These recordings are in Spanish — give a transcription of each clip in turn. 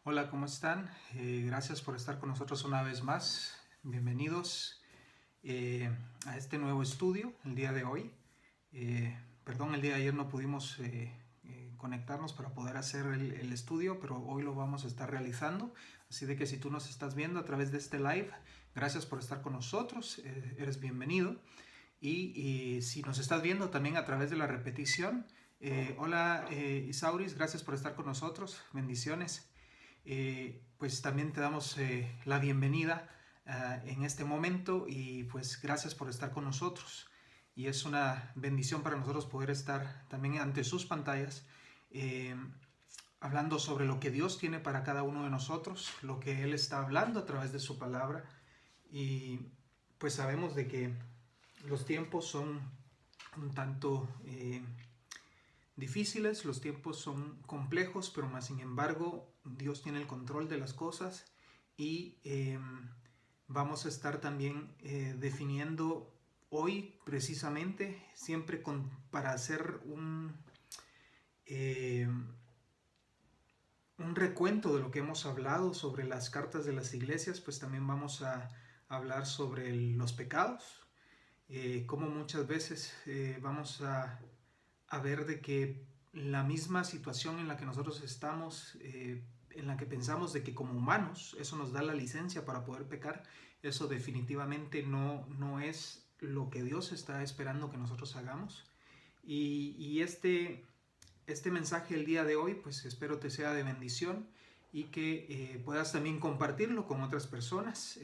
Hola, ¿cómo están? Gracias por estar con nosotros una vez más. Bienvenidos a este nuevo estudio el día de hoy. Perdón, el día de ayer no pudimos conectarnos para poder hacer el estudio, pero hoy lo vamos a estar realizando. Así de que si tú nos estás viendo a través de este live, gracias por estar con nosotros, eres bienvenido. Y si nos estás viendo también a través de la repetición, hola Isauris, gracias por estar con nosotros, bendiciones. Pues también te damos la bienvenida en este momento y pues gracias por estar con nosotros. Y es una bendición para nosotros poder estar también ante sus pantallas eh, hablando sobre lo que Dios tiene para cada uno de nosotros, lo que Él está hablando a través de su palabra. Y pues sabemos de que los tiempos son un tanto difíciles, los tiempos son complejos, pero más sin embargo Dios tiene el control de las cosas y vamos a estar también definiendo hoy precisamente, siempre para hacer eh, un recuento de lo que hemos hablado sobre las cartas de las iglesias, pues también vamos a hablar sobre los pecados, como muchas veces vamos a ver de que la misma situación en la que nosotros estamos, en la que pensamos de que como humanos eso nos da la licencia para poder pecar, eso definitivamente no es lo que Dios está esperando que nosotros hagamos. Y este mensaje el día de hoy, pues espero te sea de bendición y que puedas también compartirlo con otras personas.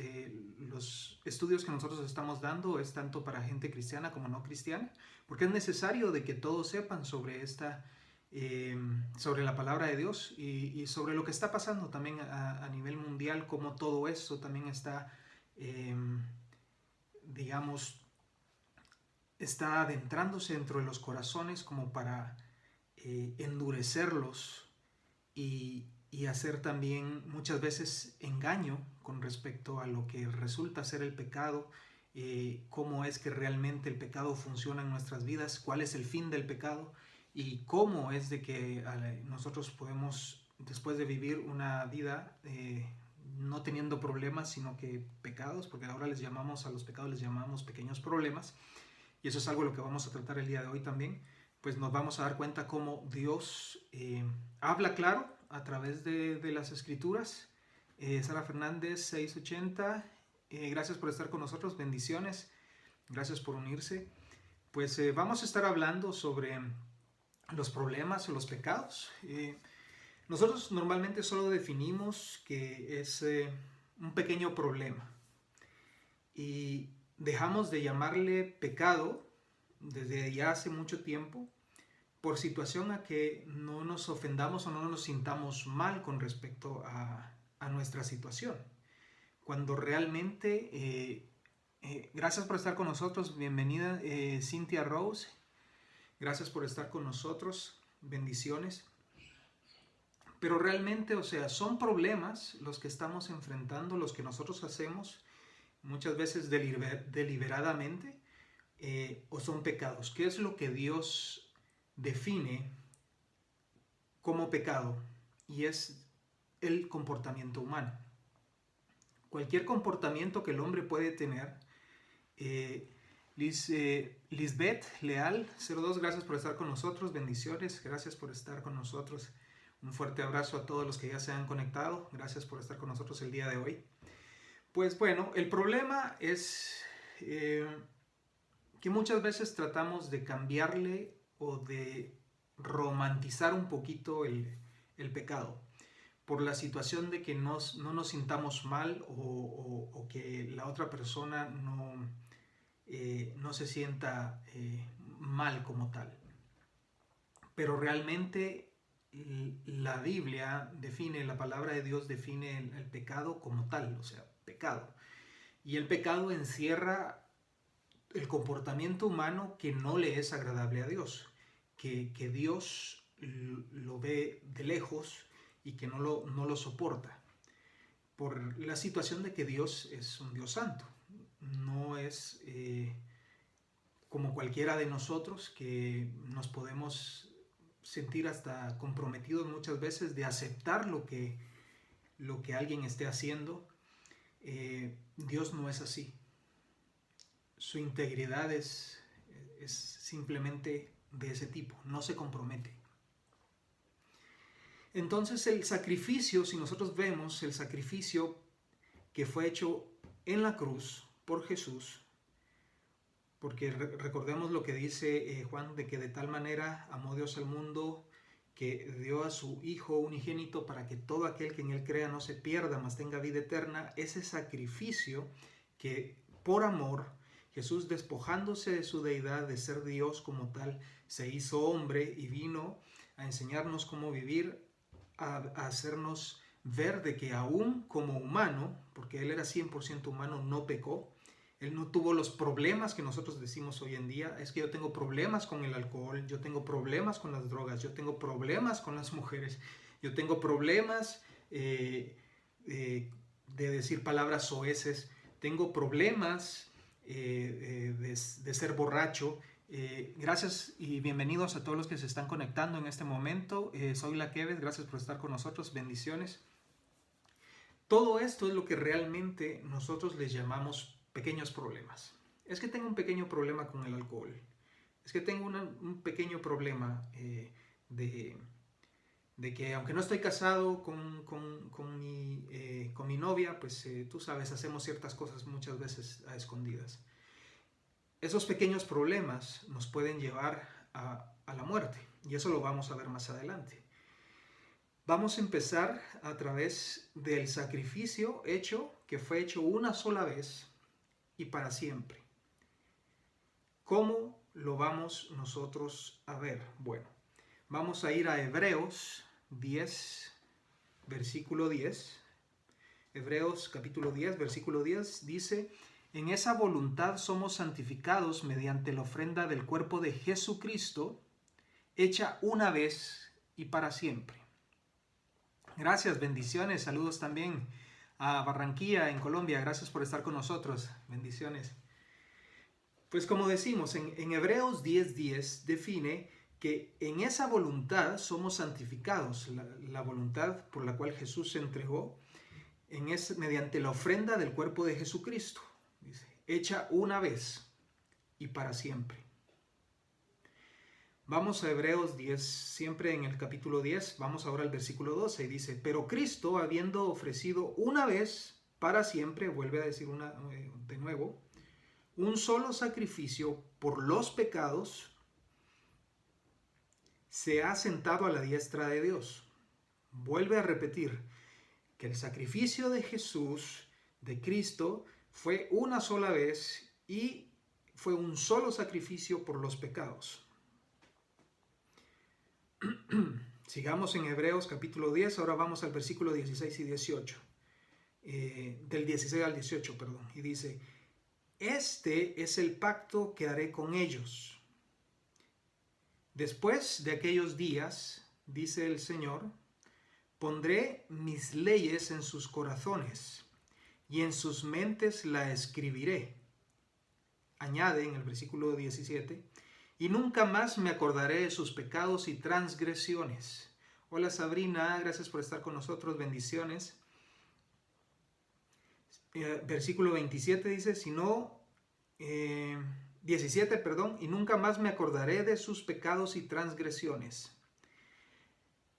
Los estudios que nosotros estamos dando es tanto para gente cristiana como no cristiana, porque es necesario de que todos sepan sobre sobre la palabra de Dios y sobre lo que está pasando también a nivel mundial, como todo esto también está, eh, digamos, está adentrándose dentro de los corazones como para endurecerlos y hacer también muchas veces engaño con respecto a lo que resulta ser el pecado, cómo es que realmente el pecado funciona en nuestras vidas, cuál es el fin del pecado y cómo es de que nosotros podemos, después de vivir una vida no teniendo problemas, sino que pecados, porque ahora les llamamos a los pecados, les llamamos pequeños problemas, y eso es algo de lo que vamos a tratar el día de hoy también, pues nos vamos a dar cuenta cómo Dios habla claro a través de las escrituras. Sara Fernández 680, gracias por estar con nosotros, bendiciones, gracias por unirse. Pues vamos a estar hablando sobre los problemas o los pecados. Nosotros normalmente solo definimos que es un pequeño problema y dejamos de llamarle pecado desde ya hace mucho tiempo por situación a que no nos ofendamos o no nos sintamos mal con respecto a nuestra situación. Cuando realmente, gracias por estar con nosotros, bienvenida Cynthia Rose, gracias por estar con nosotros, bendiciones. Pero realmente, o sea, son problemas los que estamos enfrentando, los que nosotros hacemos muchas veces deliberadamente, o son pecados. ¿Qué es lo que Dios define como pecado? Y es el comportamiento humano. Cualquier comportamiento que el hombre puede tener. Lisbeth Leal 02, gracias por estar con nosotros, bendiciones, gracias por estar con nosotros. Un fuerte abrazo a todos los que ya se han conectado, gracias por estar con nosotros el día de hoy. Pues bueno, el problema es que muchas veces tratamos de cambiarle o de romantizar un poquito el pecado por la situación de que no nos sintamos mal o que la otra persona no se sienta mal como tal. Pero realmente la Biblia define, la palabra de Dios define el pecado como tal, o sea, pecado. Y el pecado encierra el comportamiento humano que no le es agradable a Dios, que Dios lo ve de lejos y que no lo soporta, por la situación de que Dios es un Dios santo, no es como cualquiera de nosotros que nos podemos sentir hasta comprometidos muchas veces de aceptar lo que alguien esté haciendo. Dios no es así. Su integridad es simplemente de ese tipo, no se compromete. Entonces el sacrificio, si nosotros vemos el sacrificio que fue hecho en la cruz por Jesús, porque recordemos lo que dice Juan, de que de tal manera amó Dios al mundo que dio a su Hijo unigénito para que todo aquel que en Él crea no se pierda, mas tenga vida eterna. Ese sacrificio que por amor Jesús, despojándose de su deidad, de ser Dios como tal, se hizo hombre y vino a enseñarnos cómo vivir, a hacernos ver de que aún como humano, porque Él era 100% humano, no pecó. Él no tuvo los problemas que nosotros decimos hoy en día. Es que yo tengo problemas con el alcohol, yo tengo problemas con las drogas, yo tengo problemas con las mujeres, yo tengo problemas de decir palabras soeces, tengo problemas de ser borracho. Gracias y bienvenidos a todos los que se están conectando en este momento. Soy La Keves, gracias por estar con nosotros, bendiciones. Todo esto es lo que realmente nosotros les llamamos pequeños problemas. Es que tengo un pequeño problema con el alcohol. Es que tengo un pequeño problema de que aunque no estoy casado con mi novia, pues tú sabes, hacemos ciertas cosas muchas veces a escondidas. Esos pequeños problemas nos pueden llevar a la muerte, y eso lo vamos a ver más adelante. Vamos a empezar a través del sacrificio que fue hecho una sola vez y para siempre. ¿Cómo lo vamos nosotros a ver? Bueno, vamos a ir a Hebreos 10, versículo 10. Hebreos capítulo 10, versículo 10 dice: en esa voluntad somos santificados mediante la ofrenda del cuerpo de Jesucristo, hecha una vez y para siempre. Gracias, bendiciones, saludos también a Barranquilla en Colombia, gracias por estar con nosotros, bendiciones. Pues como decimos, en Hebreos 10:10 define que en esa voluntad somos santificados, la voluntad por la cual Jesús se entregó, mediante la ofrenda del cuerpo de Jesucristo, dice, hecha una vez y para siempre. Vamos a Hebreos 10, siempre en el capítulo 10, vamos ahora al versículo 12 y dice: pero Cristo, habiendo ofrecido una vez para siempre, vuelve a decir de nuevo, un solo sacrificio por los pecados, se ha sentado a la diestra de Dios. Vuelve a repetir que el sacrificio de Jesús, de Cristo, fue una sola vez y fue un solo sacrificio por los pecados. Sigamos en Hebreos capítulo 10, ahora vamos al versículo 16 y 18, del 16 al 18, perdón, y dice: este es el pacto que haré con ellos. Después de aquellos días, dice el Señor, pondré mis leyes en sus corazones y en sus mentes la escribiré. Añade en el versículo 17: y nunca más me acordaré de sus pecados y transgresiones. Hola Sabrina, gracias por estar con nosotros, bendiciones. Versículo 27 dice: 17, perdón, y nunca más me acordaré de sus pecados y transgresiones.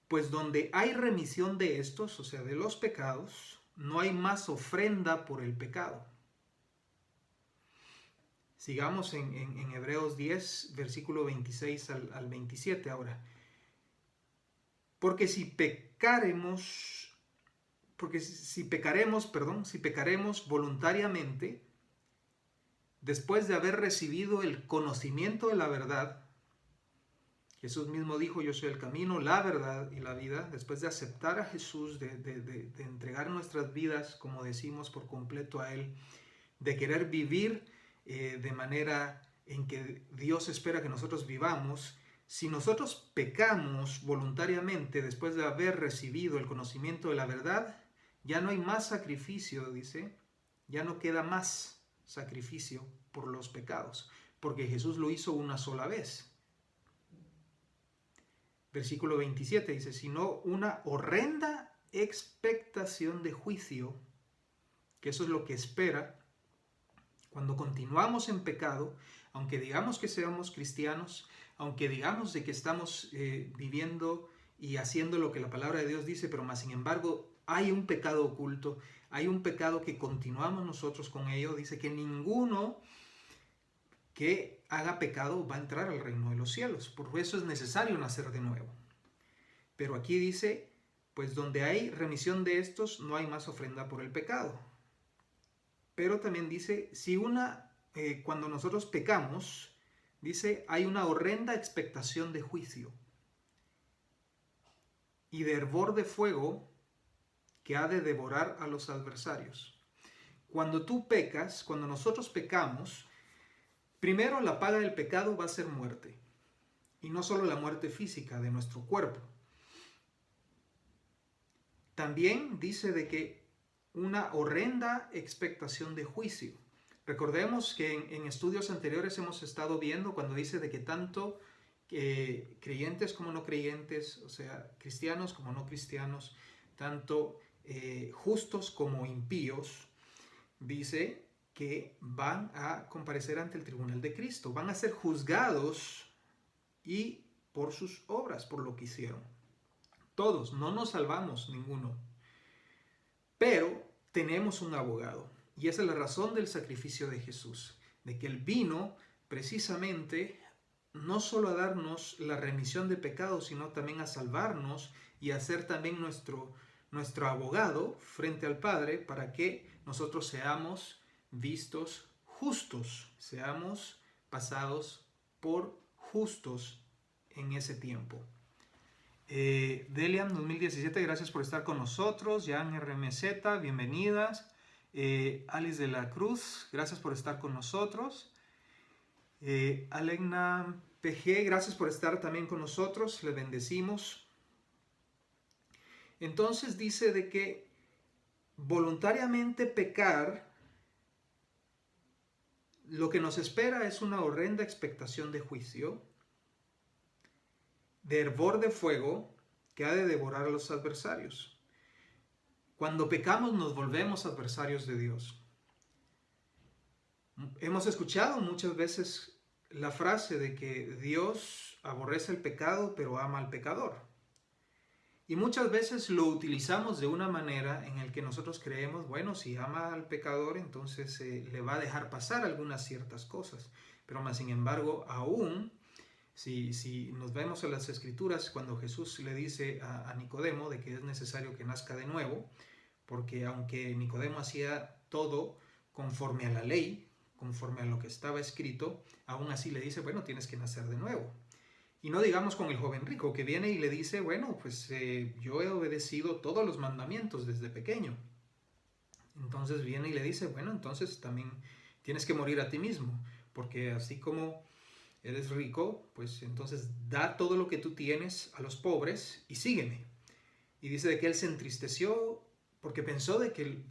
Pues donde hay remisión de estos, o sea, de los pecados, no hay más ofrenda por el pecado. Sigamos en Hebreos 10, versículo 26 al 27 ahora. Porque si pecaremos voluntariamente, después de haber recibido el conocimiento de la verdad, Jesús mismo dijo: yo soy el camino, la verdad y la vida. Después de aceptar a Jesús, de entregar nuestras vidas, como decimos, por completo a Él, de querer vivir de manera en que Dios espera que nosotros vivamos, si nosotros pecamos voluntariamente después de haber recibido el conocimiento de la verdad, ya no hay más sacrificio, dice, ya no queda más sacrificio por los pecados, porque Jesús lo hizo una sola vez. Versículo 27 dice: sino una horrenda expectación de juicio, que eso es lo que espera cuando continuamos en pecado, aunque digamos que seamos cristianos, aunque digamos de que estamos viviendo y haciendo lo que la palabra de Dios dice, pero más sin embargo hay un pecado oculto, hay un pecado que continuamos nosotros con ello. Dice que ninguno que haga pecado va a entrar al reino de los cielos. Por eso es necesario nacer de nuevo. Pero aquí dice, pues donde hay remisión de estos, no hay más ofrenda por el pecado. Pero también dice, cuando nosotros pecamos, dice, hay una horrenda expectación de juicio y de hervor de fuego que ha de devorar a los adversarios. Cuando tú pecas, cuando nosotros pecamos, primero la paga del pecado va a ser muerte. Y no solo la muerte física de nuestro cuerpo. También dice de que una horrenda expectación de juicio. Recordemos que en estudios anteriores hemos estado viendo cuando dice de que tanto creyentes como no creyentes, o sea, cristianos como no cristianos, tanto justos como impíos, dice que van a comparecer ante el tribunal de Cristo, van a ser juzgados y por sus obras, por lo que hicieron. Todos, no nos salvamos ninguno. Pero tenemos un abogado. Y esa es la razón del sacrificio de Jesús. De que Él vino precisamente no solo a darnos la remisión de pecados, sino también a salvarnos y a ser también nuestro abogado frente al Padre para que nosotros seamos vistos justos, seamos pasados por justos en ese tiempo. Delian 2017, gracias por estar con nosotros. Jan RMZ, bienvenidas. Alice de la Cruz, gracias por estar con nosotros. Alegna PG, gracias por estar también con nosotros, le bendecimos. Entonces dice de que voluntariamente pecar, lo que nos espera es una horrenda expectación de juicio, de hervor de fuego que ha de devorar a los adversarios. Cuando pecamos nos volvemos adversarios de Dios. Hemos escuchado muchas veces la frase de que Dios aborrece el pecado pero ama al pecador. Y muchas veces lo utilizamos de una manera en la que nosotros creemos, bueno, si ama al pecador entonces le va a dejar pasar algunas ciertas cosas. Pero más sin embargo, aún si nos vemos en las Escrituras, cuando Jesús le dice a Nicodemo de que es necesario que nazca de nuevo, porque aunque Nicodemo hacía todo conforme a la ley, conforme a lo que estaba escrito, aún así le dice, bueno, tienes que nacer de nuevo. Y no digamos con el joven rico que viene y le dice, bueno, pues yo he obedecido todos los mandamientos desde pequeño. Entonces viene y le dice, bueno, entonces también tienes que morir a ti mismo, porque así como eres rico, pues entonces da todo lo que tú tienes a los pobres y sígueme. Y dice de que él se entristeció porque pensó de que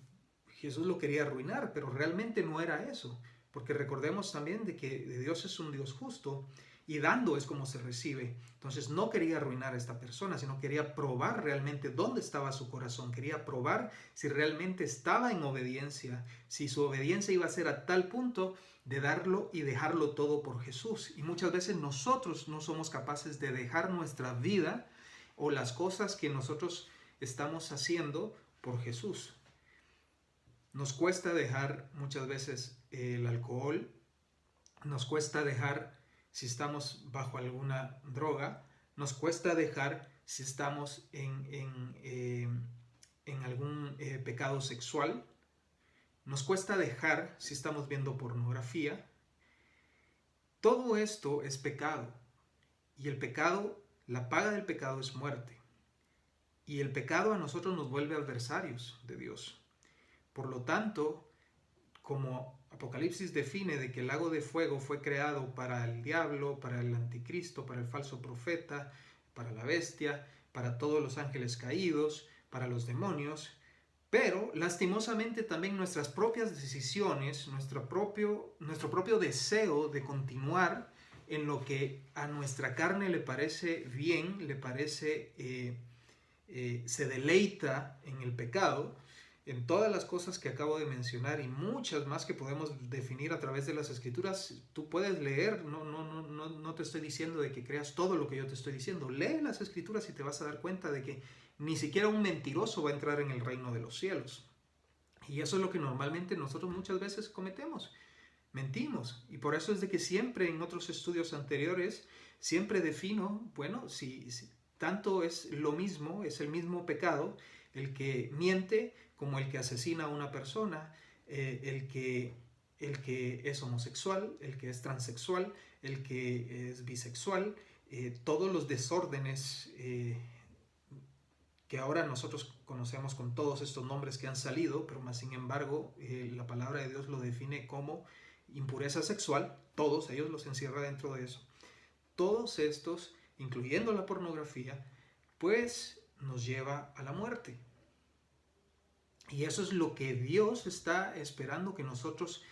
Jesús lo quería arruinar, pero realmente no era eso. Porque recordemos también de que Dios es un Dios justo y dando es como se recibe. Entonces no quería arruinar a esta persona, sino quería probar realmente dónde estaba su corazón. Quería probar si realmente estaba en obediencia, si su obediencia iba a ser a tal punto de darlo y dejarlo todo por Jesús. Y muchas veces nosotros no somos capaces de dejar nuestra vida o las cosas que nosotros estamos haciendo por Jesús. Nos cuesta dejar muchas veces el alcohol, nos cuesta dejar si estamos bajo alguna droga, nos cuesta dejar si estamos en algún pecado sexual, nos cuesta dejar si estamos viendo pornografía. Todo esto es pecado y el pecado, la paga del pecado es muerte. Y el pecado a nosotros nos vuelve adversarios de Dios. Por lo tanto, como Apocalipsis define de que el lago de fuego fue creado para el diablo, para el anticristo, para el falso profeta, para la bestia, para todos los ángeles caídos, para los demonios, pero lastimosamente también nuestras propias decisiones, nuestro propio deseo de continuar en lo que a nuestra carne le parece bien, le parece se deleita en el pecado, en todas las cosas que acabo de mencionar y muchas más que podemos definir a través de las escrituras. Tú puedes leer, no te estoy diciendo de que creas todo lo que yo te estoy diciendo. Lee las escrituras y te vas a dar cuenta de que ni siquiera un mentiroso va a entrar en el reino de los cielos. Y eso es lo que normalmente nosotros muchas veces cometemos. Mentimos. Y por eso es de que siempre en otros estudios anteriores, siempre defino, bueno, si tanto es lo mismo, es el mismo pecado, el que miente como el que asesina a una persona, el que es homosexual, el que es transexual, el que es bisexual, todos los desórdenes que ahora nosotros conocemos con todos estos nombres que han salido, pero más sin embargo la palabra de Dios lo define como impureza sexual, todos ellos los encierra dentro de eso. Todos estos, incluyendo la pornografía, pues nos lleva a la muerte. Y eso es lo que Dios está esperando que nosotros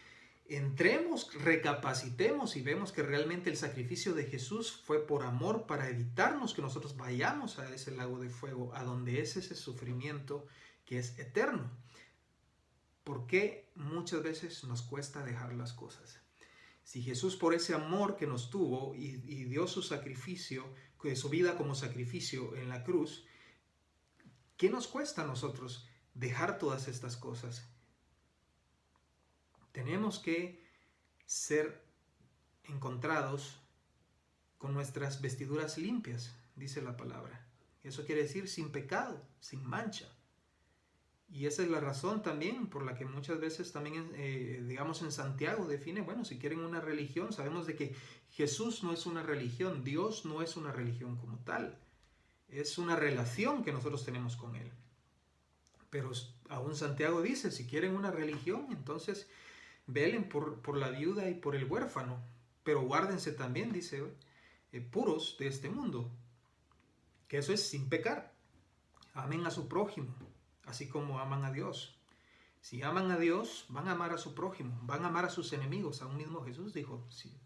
entremos, recapacitemos y vemos que realmente el sacrificio de Jesús fue por amor para evitarnos que nosotros vayamos a ese lago de fuego, a donde es ese sufrimiento que es eterno. ¿Por qué muchas veces nos cuesta dejar las cosas? Si Jesús por ese amor que nos tuvo y dio su sacrificio, su vida como sacrificio en la cruz, ¿qué nos cuesta a nosotros dejar todas estas cosas? Tenemos que ser encontrados con nuestras vestiduras limpias, dice la palabra. Eso quiere decir sin pecado, sin mancha. Y esa es la razón también por la que muchas veces también, digamos en Santiago define, bueno, si quieren una religión, sabemos de que Jesús no es una religión, Dios no es una religión como tal, es una relación que nosotros tenemos con Él. Pero aún Santiago dice, si quieren una religión, entonces velen por la viuda y por el huérfano, pero guárdense también, dice, puros de este mundo, que eso es sin pecar. Amen a su prójimo, así como aman a Dios. Si aman a Dios, van a amar a su prójimo, van a amar a sus enemigos. Aún mismo Jesús dijo, sí,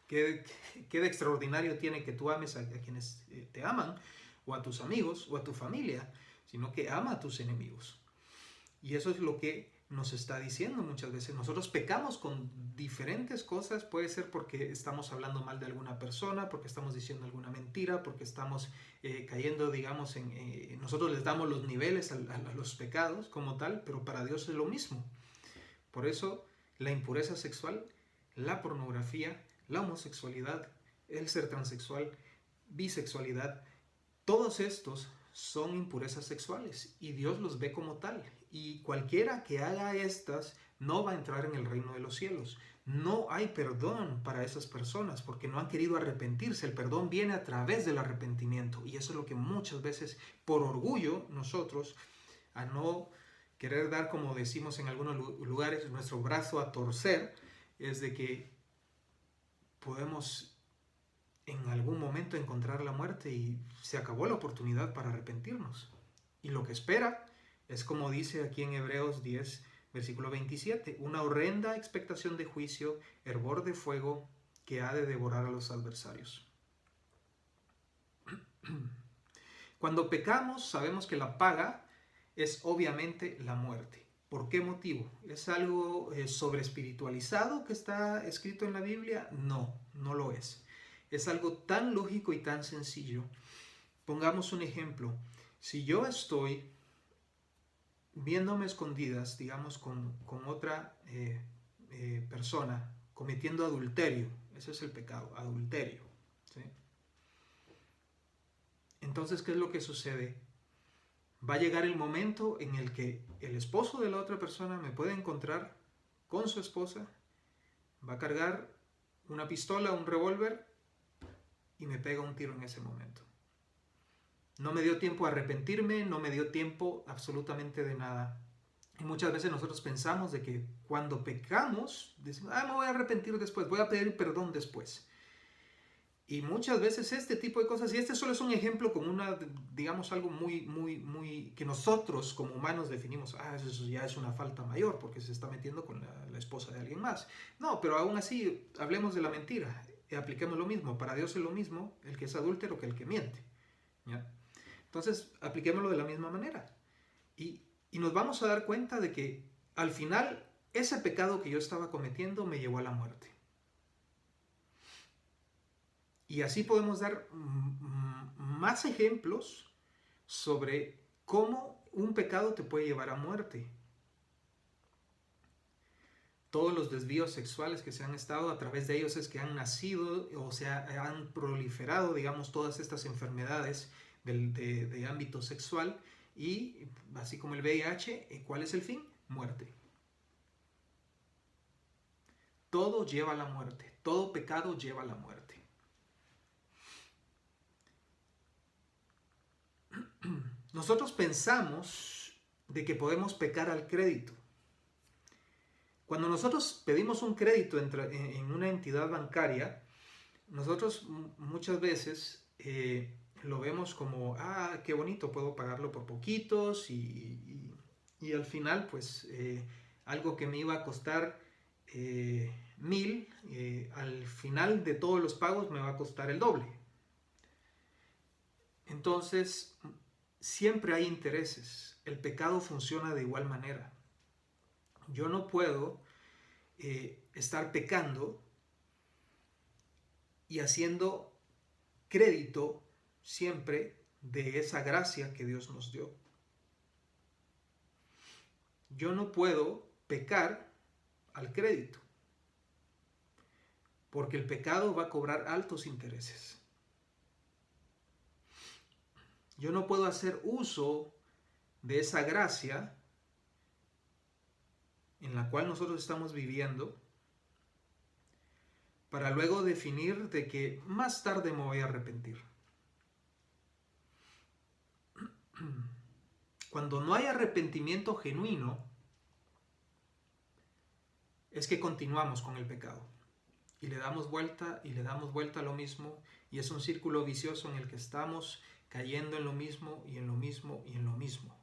¿qué de extraordinario tiene que tú ames a quienes te aman, o a tus amigos, o a tu familia, sino que ama a tus enemigos? Y eso es lo que nos está diciendo muchas veces. Nosotros pecamos con diferentes cosas. Puede ser porque estamos hablando mal de alguna persona, porque estamos diciendo alguna mentira, porque estamos cayendo, digamos, nosotros les damos los niveles a los pecados como tal, pero para Dios es lo mismo. Por eso la impureza sexual, la pornografía, la homosexualidad, el ser transexual, bisexualidad, todos estos son impurezas sexuales y Dios los ve como tal. Y cualquiera que haga estas no va a entrar en el reino de los cielos. No hay perdón para esas personas porque no han querido arrepentirse. El perdón viene a través del arrepentimiento. Y eso es lo que muchas veces, por orgullo, nosotros, a no querer dar, como decimos en algunos lugares, nuestro brazo a torcer, es de que podemos en algún momento encontrar la muerte y se acabó la oportunidad para arrepentirnos. Y lo que espera es como dice aquí en Hebreos 10, versículo 27, una horrenda expectación de juicio, hervor de fuego que ha de devorar a los adversarios. Cuando pecamos, sabemos que la paga es obviamente la muerte. ¿Por qué motivo? ¿Es algo sobreespiritualizado que está escrito en la Biblia? No, no lo es. Es algo tan lógico y tan sencillo. Pongamos un ejemplo. Si yo estoy viéndome escondidas, digamos, con otra persona, cometiendo adulterio, ese es el pecado, adulterio, ¿sí? Entonces, ¿qué es lo que sucede? Va a llegar el momento en el que el esposo de la otra persona me puede encontrar con su esposa, va a cargar una pistola, un revólver y me pega un tiro en ese momento. No me dio tiempo a arrepentirme, no me dio tiempo absolutamente de nada. Y muchas veces nosotros pensamos de que cuando pecamos, decimos, me voy a arrepentir después, voy a pedir perdón después. Y muchas veces este tipo de cosas, y este solo es un ejemplo como digamos, algo muy, que nosotros como humanos definimos, eso ya es una falta mayor porque se está metiendo con la esposa de alguien más. No, pero aún así, hablemos de la mentira, y apliquemos lo mismo. Para Dios es lo mismo el que es adúltero que el que miente, ¿ya? Entonces, apliquémoslo de la misma manera. Y nos vamos a dar cuenta de que al final ese pecado que yo estaba cometiendo me llevó a la muerte. Y así podemos dar más ejemplos sobre cómo un pecado te puede llevar a muerte. Todos los desvíos sexuales que se han estado, a través de ellos es que han nacido o sea, han proliferado, digamos, todas estas enfermedades de ámbito sexual, y así como el VIH, ¿cuál es el fin? Muerte. Todo lleva a la muerte, todo pecado lleva a la muerte. Nosotros pensamos de que podemos pecar al crédito. Cuando nosotros pedimos un crédito en una entidad bancaria, nosotros muchas veces lo vemos como, qué bonito, puedo pagarlo por poquitos y al final, pues, algo que me iba a costar 1,000, al final de todos los pagos me va a costar el doble. Entonces, siempre hay intereses. El pecado funciona de igual manera. Yo no puedo estar pecando y haciendo crédito siempre de esa gracia que Dios nos dio. Yo no puedo pecar al crédito, porque el pecado va a cobrar altos intereses. Yo no puedo hacer uso de esa gracia en la cual nosotros estamos viviendo para luego definir de que más tarde me voy a arrepentir. Cuando no hay arrepentimiento genuino, es que continuamos con el pecado y le damos vuelta y le damos vuelta a lo mismo, y es un círculo vicioso en el que estamos cayendo en lo mismo y en lo mismo y en lo mismo.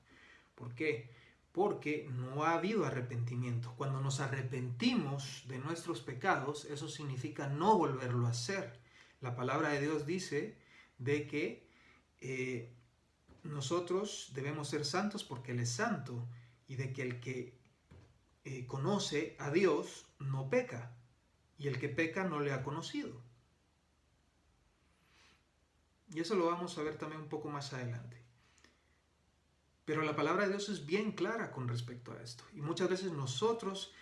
¿Por qué? Porque no ha habido arrepentimiento. Cuando nos arrepentimos de nuestros pecados, eso significa no volverlo a hacer. La palabra de Dios dice de que nosotros debemos ser santos porque Él es santo, y de que el que conoce a Dios no peca, y el que peca no le ha conocido. Y eso lo vamos a ver también un poco más adelante. Pero la palabra de Dios es bien clara con respecto a esto. Y muchas veces nosotros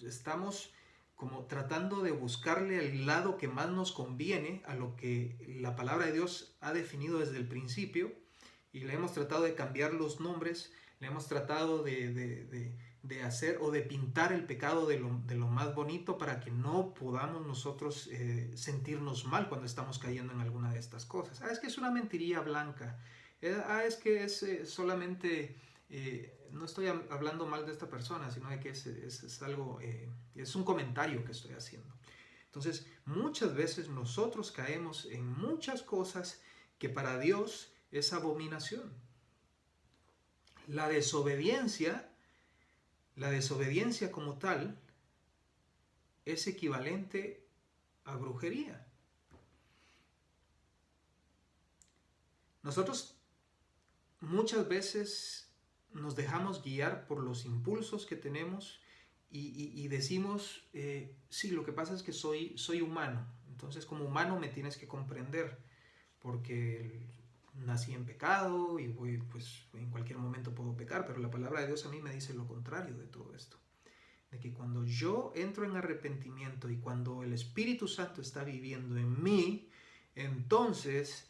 estamos como tratando de buscarle el lado que más nos conviene a lo que la palabra de Dios ha definido desde el principio, y le hemos tratado de cambiar los nombres, le hemos tratado de hacer o de pintar el pecado de lo más bonito para que no podamos nosotros sentirnos mal cuando estamos cayendo en alguna de estas cosas. Es que es una mentirilla blanca. Es que es solamente, no estoy hablando mal de esta persona, sino de que es algo, es un comentario que estoy haciendo. Entonces, muchas veces nosotros caemos en muchas cosas que para Dios es abominación. La desobediencia como tal es equivalente a brujería. Nosotros muchas veces nos dejamos guiar por los impulsos que tenemos y decimos, sí, lo que pasa es que soy humano, entonces como humano me tienes que comprender, porque nací en pecado y pues en cualquier momento puedo pecar, pero la palabra de Dios a mí me dice lo contrario de todo esto. De que cuando yo entro en arrepentimiento y cuando el Espíritu Santo está viviendo en mí, entonces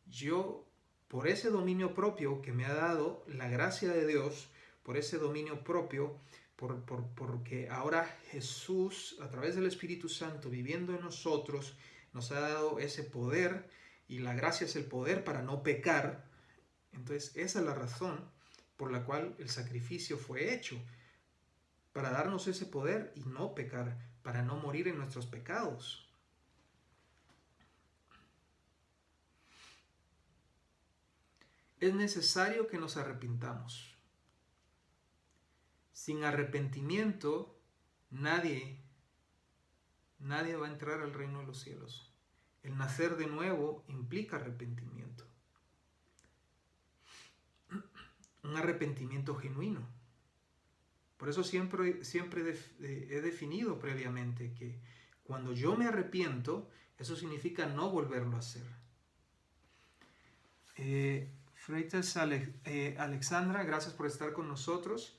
yo, por ese dominio propio que me ha dado la gracia de Dios, por ese dominio propio, porque ahora Jesús, a través del Espíritu Santo viviendo en nosotros, nos ha dado ese poder, y la gracia es el poder para no pecar. Entonces esa es la razón por la cual el sacrificio fue hecho, para darnos ese poder y no pecar, para no morir en nuestros pecados. Es necesario que nos arrepintamos. Sin arrepentimiento, nadie va a entrar al reino de los cielos. El nacer de nuevo implica arrepentimiento. un arrepentimiento genuino. Por eso siempre he definido previamente que cuando yo me arrepiento, eso significa no volverlo a hacer. Freitas Alexandra, gracias por estar con nosotros.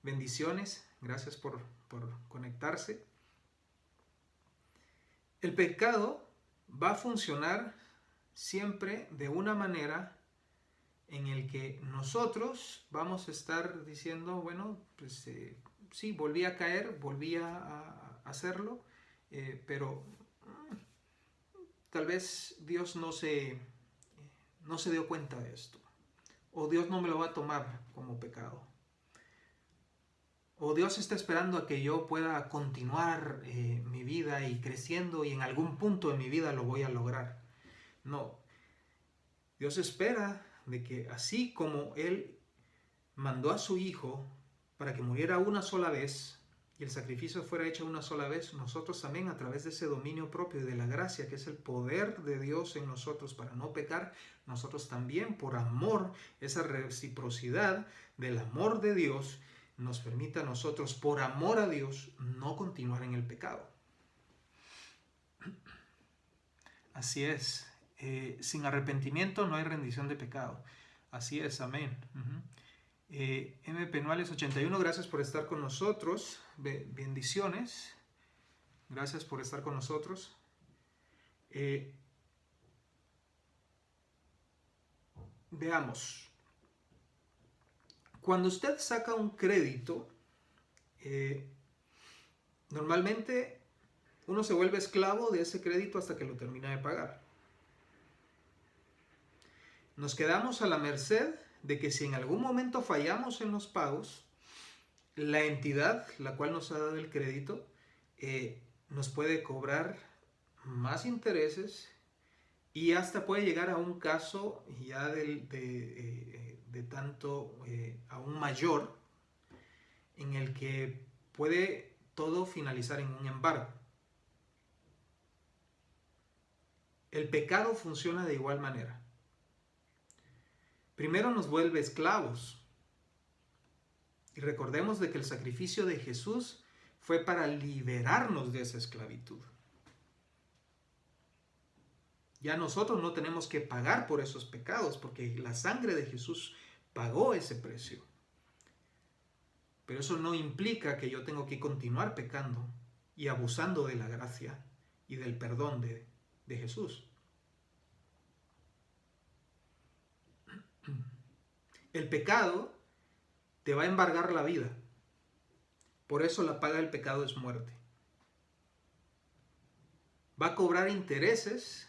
Bendiciones, gracias por conectarse. El pecado va a funcionar siempre de una manera en el que nosotros vamos a estar diciendo, bueno, pues sí, volví a caer, volví a hacerlo, pero tal vez Dios no se dio cuenta de esto, o Dios no me lo va a tomar como pecado, o Dios está esperando a que yo pueda continuar mi vida y creciendo y en algún punto de mi vida lo voy a lograr. No, Dios espera de que así como Él mandó a su Hijo para que muriera una sola vez y el sacrificio fuera hecho una sola vez, nosotros también a través de ese dominio propio y de la gracia que es el poder de Dios en nosotros para no pecar, nosotros también por amor, esa reciprocidad del amor de Dios nos permite a nosotros por amor a Dios no continuar en el pecado. Así es. Sin arrepentimiento no hay rendición de pecado. Así es, amén. M. Penuales 81, gracias por estar con nosotros. Bendiciones. Gracias por estar con nosotros. Veamos. Cuando usted saca un crédito, normalmente uno se vuelve esclavo de ese crédito hasta que lo termina de pagar. Nos quedamos a la merced de que si en algún momento fallamos en los pagos, la entidad, la cual nos ha dado el crédito, nos puede cobrar más intereses y hasta puede llegar a un caso ya de tanto aún mayor, en el que puede todo finalizar en un embargo. El pecado funciona de igual manera. Primero nos vuelve esclavos. Y recordemos de que el sacrificio de Jesús fue para liberarnos de esa esclavitud. Ya nosotros no tenemos que pagar por esos pecados, porque la sangre de Jesús pagó ese precio. Pero eso no implica que yo tengo que continuar pecando y abusando de la gracia y del perdón de Jesús. El pecado te va a embargar la vida. Por eso la paga del pecado es muerte. Va a cobrar intereses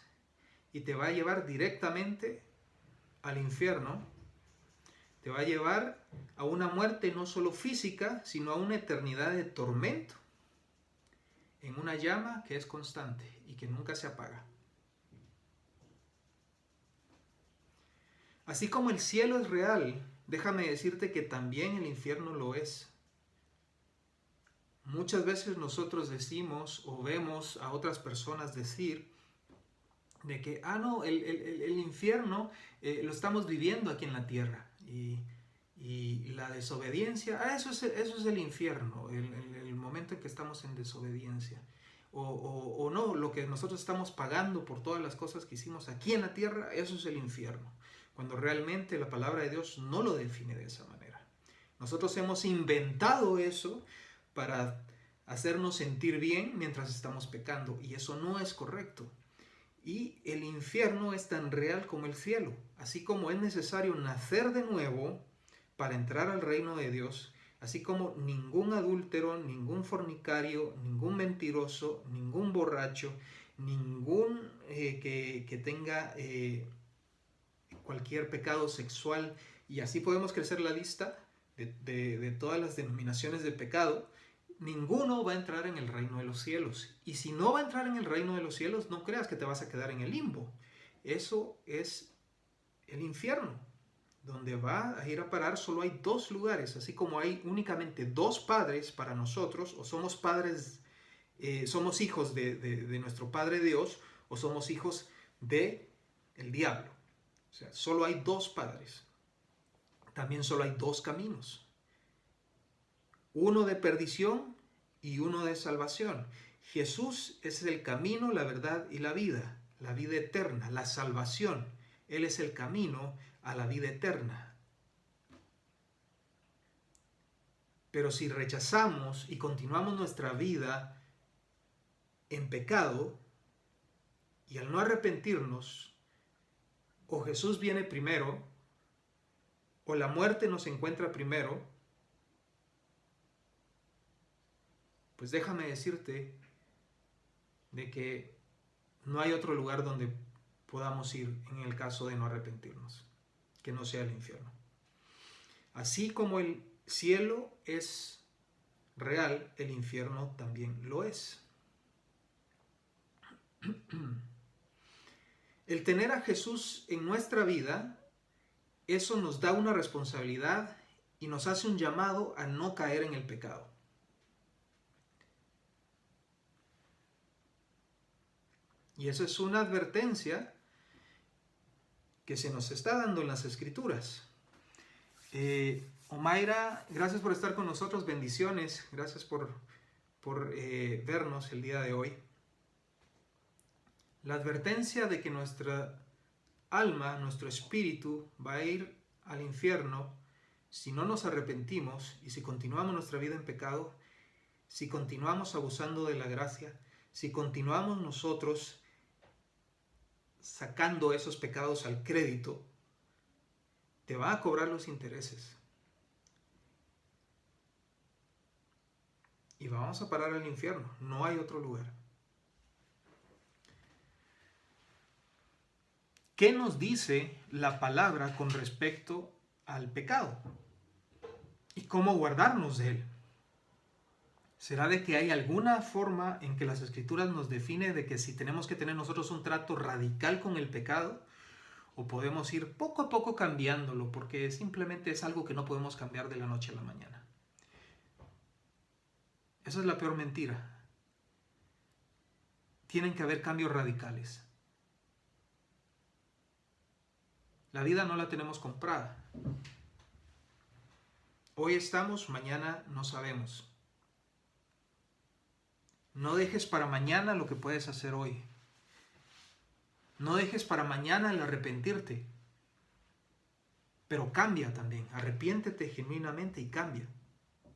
y te va a llevar directamente al infierno. Te va a llevar a una muerte no solo física, sino a una eternidad de tormento, en una llama que es constante y que nunca se apaga. Así como el cielo es real, déjame decirte que también el infierno lo es. Muchas veces nosotros decimos o vemos a otras personas decir de que, no, el infierno lo estamos viviendo aquí en la tierra. Y la desobediencia, eso es el infierno, el momento en que estamos en desobediencia. O no, lo que nosotros estamos pagando por todas las cosas que hicimos aquí en la tierra, eso es el infierno. Cuando realmente la palabra de Dios no lo define de esa manera. Nosotros hemos inventado eso para hacernos sentir bien mientras estamos pecando, y eso no es correcto. Y el infierno es tan real como el cielo. Así como es necesario nacer de nuevo para entrar al reino de Dios, así como ningún adúltero, ningún fornicario, ningún mentiroso, ningún borracho, ningún que tenga cualquier pecado sexual, y así podemos crecer la lista de todas las denominaciones de pecado, ninguno va a entrar en el reino de los cielos. Y si no va a entrar en el reino de los cielos, no creas que te vas a quedar en el limbo. Eso es el infierno, donde va a ir a parar. Solo hay dos lugares, así como hay únicamente dos padres para nosotros, o somos padres, somos hijos de nuestro Padre Dios, o somos hijos del diablo. O sea, solo hay dos padres. también solo hay dos caminos, uno de perdición y uno de salvación. Jesús es el camino, la verdad y la vida eterna, la salvación. Él es el camino a la vida eterna. Pero si rechazamos y continuamos nuestra vida en pecado, y al no arrepentirnos, o Jesús viene primero, o la muerte nos encuentra primero, pues déjame decirte de que no hay otro lugar donde podamos ir en el caso de no arrepentirnos, que no sea el infierno. Así como el cielo es real, el infierno también lo es. El tener a Jesús en nuestra vida, eso nos da una responsabilidad y nos hace un llamado a no caer en el pecado. Y eso es una advertencia que se nos está dando en las Escrituras. Omaira, gracias por estar con nosotros, bendiciones, gracias por vernos el día de hoy. La advertencia de que nuestra alma, nuestro espíritu va a ir al infierno si no nos arrepentimos y si continuamos nuestra vida en pecado, si continuamos abusando de la gracia, si continuamos nosotros sacando esos pecados al crédito, te va a cobrar los intereses. Y vamos a parar al infierno, no hay otro lugar. ¿Qué nos dice la palabra con respecto al pecado? ¿Y cómo guardarnos de él? ¿Será de que hay alguna forma en que las Escrituras nos define de que si tenemos que tener nosotros un trato radical con el pecado? ¿O podemos ir poco a poco cambiándolo? Porque simplemente es algo que no podemos cambiar de la noche a la mañana. Esa es la peor mentira. Tienen que haber cambios radicales. La vida no la tenemos comprada. Hoy estamos, mañana no sabemos. No dejes para mañana lo que puedes hacer hoy. No dejes para mañana el arrepentirte. Pero cambia también. Arrepiéntete genuinamente y cambia.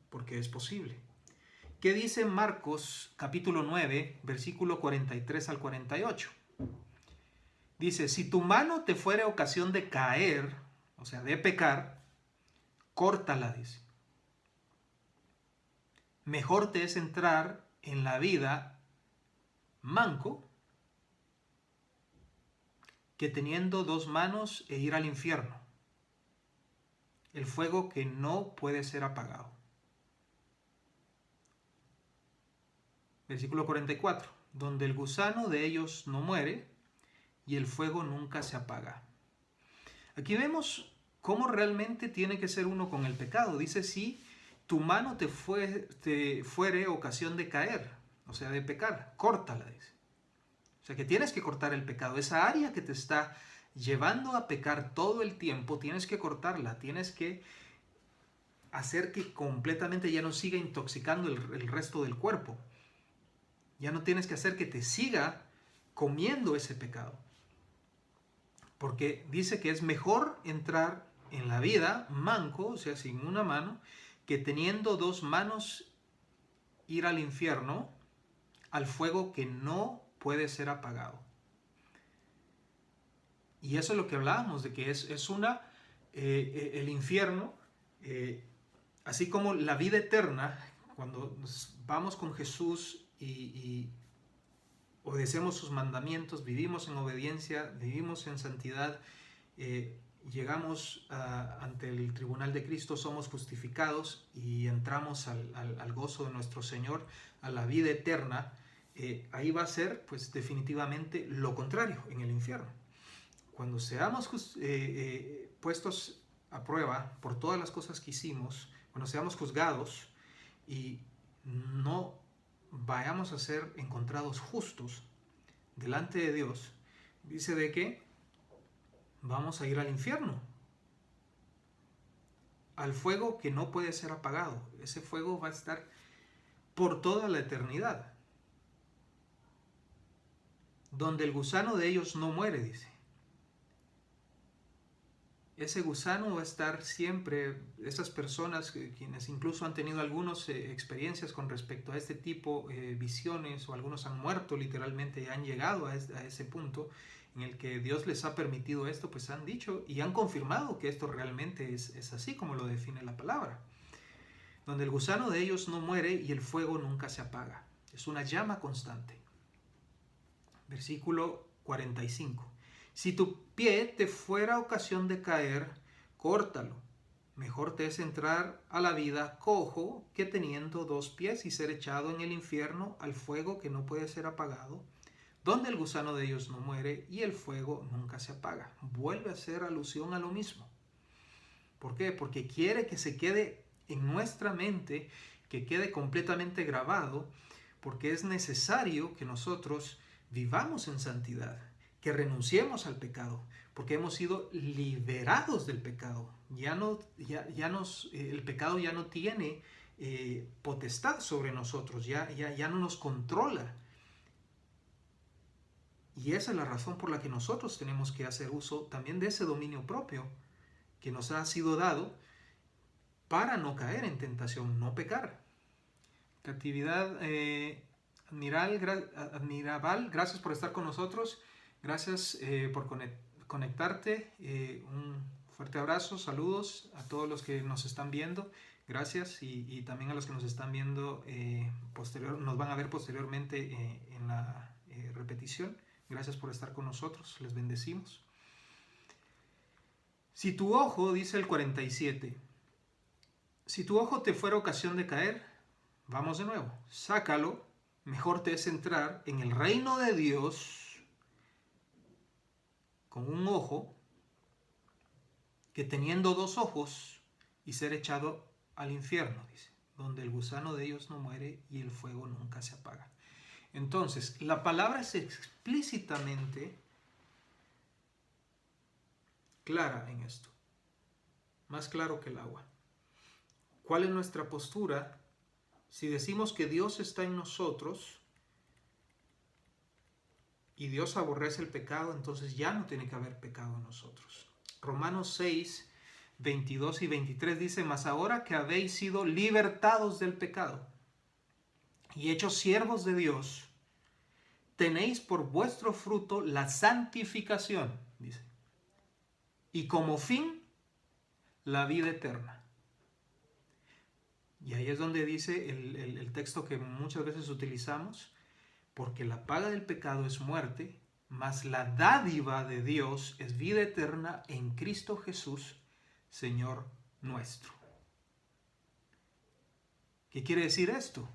Porque es posible. ¿Qué dice Marcos capítulo 9, versículo 43 al 48? Dice, si tu mano te fuere ocasión de caer, o sea, de pecar, córtala, dice. Mejor te es entrar en la vida manco que teniendo dos manos e ir al infierno, el fuego que no puede ser apagado. Versículo 44, donde el gusano de ellos no muere y el fuego nunca se apaga. Aquí vemos cómo realmente tiene que ser uno con el pecado. Dice, si tu mano te fuere ocasión de caer, o sea, de pecar, córtala, dice. O sea, que tienes que cortar el pecado. Esa área que te está llevando a pecar todo el tiempo, tienes que cortarla, tienes que hacer que completamente ya no siga intoxicando el resto del cuerpo. Ya no tienes que hacer que te siga comiendo ese pecado. Porque dice que es mejor entrar en la vida manco, o sea, sin una mano, que teniendo dos manos ir al infierno, al fuego que no puede ser apagado. Y eso es lo que hablábamos, de que es el infierno, así como la vida eterna, cuando vamos con Jesús y obedecemos sus mandamientos, vivimos en obediencia, vivimos en santidad, llegamos ante el tribunal de Cristo, somos justificados y entramos al gozo de nuestro Señor, a la vida eterna. Ahí va a ser pues definitivamente lo contrario, en el infierno. Cuando seamos puestos a prueba por todas las cosas que hicimos, cuando seamos juzgados y no vayamos a ser encontrados justos delante de Dios, dice de que vamos a ir al infierno. al fuego que no puede ser apagado. Ese fuego va a estar por toda la eternidad. Donde el gusano de ellos no muere, dice. Ese gusano va a estar siempre, esas personas quienes incluso han tenido algunas experiencias con respecto a este tipo de visiones, o algunos han muerto literalmente y han llegado a ese punto en el que Dios les ha permitido esto, pues han dicho y han confirmado que esto realmente es así como lo define la palabra. Donde el gusano de ellos no muere y el fuego nunca se apaga. Es una llama constante. Versículo 45. Si tu pie te fuera ocasión de caer, córtalo. Mejor te es entrar a la vida cojo que teniendo 2 pies y ser echado en el infierno al fuego que no puede ser apagado, donde el gusano de ellos no muere y el fuego nunca se apaga. Vuelve a hacer alusión a lo mismo. ¿Por qué? Porque quiere que se quede en nuestra mente, que quede completamente grabado, porque es necesario que nosotros vivamos en santidad, que renunciemos al pecado, porque hemos sido liberados del pecado. El pecado ya no tiene potestad sobre nosotros, ya no nos controla. Y esa es la razón por la que nosotros tenemos que hacer uso también de ese dominio propio que nos ha sido dado para no caer en tentación, no pecar. Actividad admirable, gracias por estar con nosotros, gracias por conectarte, un fuerte abrazo, saludos a todos los que nos están viendo, gracias y también a los que nos están viendo nos van a ver posteriormente en la repetición. Gracias por estar con nosotros, les bendecimos. Si tu ojo, dice el 47, si tu ojo te fuera ocasión de caer, vamos de nuevo, sácalo, mejor te es entrar en el reino de Dios con un ojo que teniendo 2 ojos y ser echado al infierno, dice, donde el gusano de ellos no muere y el fuego nunca se apaga. Entonces, la palabra es explícitamente clara en esto, más claro que el agua. ¿Cuál es nuestra postura? Si decimos que Dios está en nosotros y Dios aborrece el pecado, entonces ya no tiene que haber pecado en nosotros. Romanos 6, 22 y 23 dice, mas ahora que habéis sido libertados del pecado y hechos siervos de Dios, tenéis por vuestro fruto la santificación, dice, y como fin la vida eterna. Y ahí es donde dice el texto que muchas veces utilizamos, porque la paga del pecado es muerte, mas la dádiva de Dios es vida eterna en Cristo Jesús, Señor nuestro. ¿Qué quiere decir esto?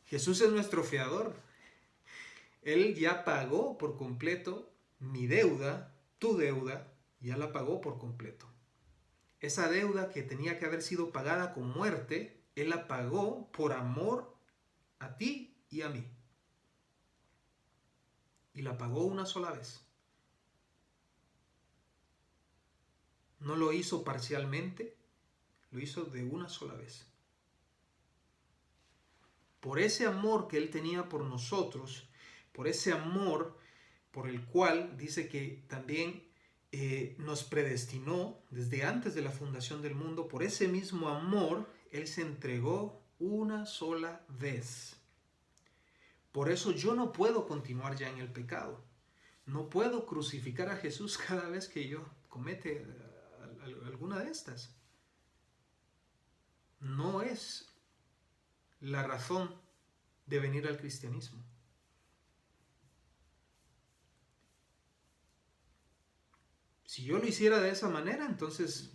Jesús es nuestro fiador. Él ya pagó por completo mi deuda, tu deuda, ya la pagó por completo. Esa deuda que tenía que haber sido pagada con muerte, Él la pagó por amor a ti y a mí. Y la pagó una sola vez. No lo hizo parcialmente, lo hizo de una sola vez. Por ese amor que Él tenía por nosotros, por ese amor por el cual dice que también nos predestinó desde antes de la fundación del mundo, por ese mismo amor, Él se entregó una sola vez. Por eso yo no puedo continuar ya en el pecado. No puedo crucificar a Jesús cada vez que yo comete alguna de estas. No es la razón de venir al cristianismo. Si yo lo hiciera de esa manera, entonces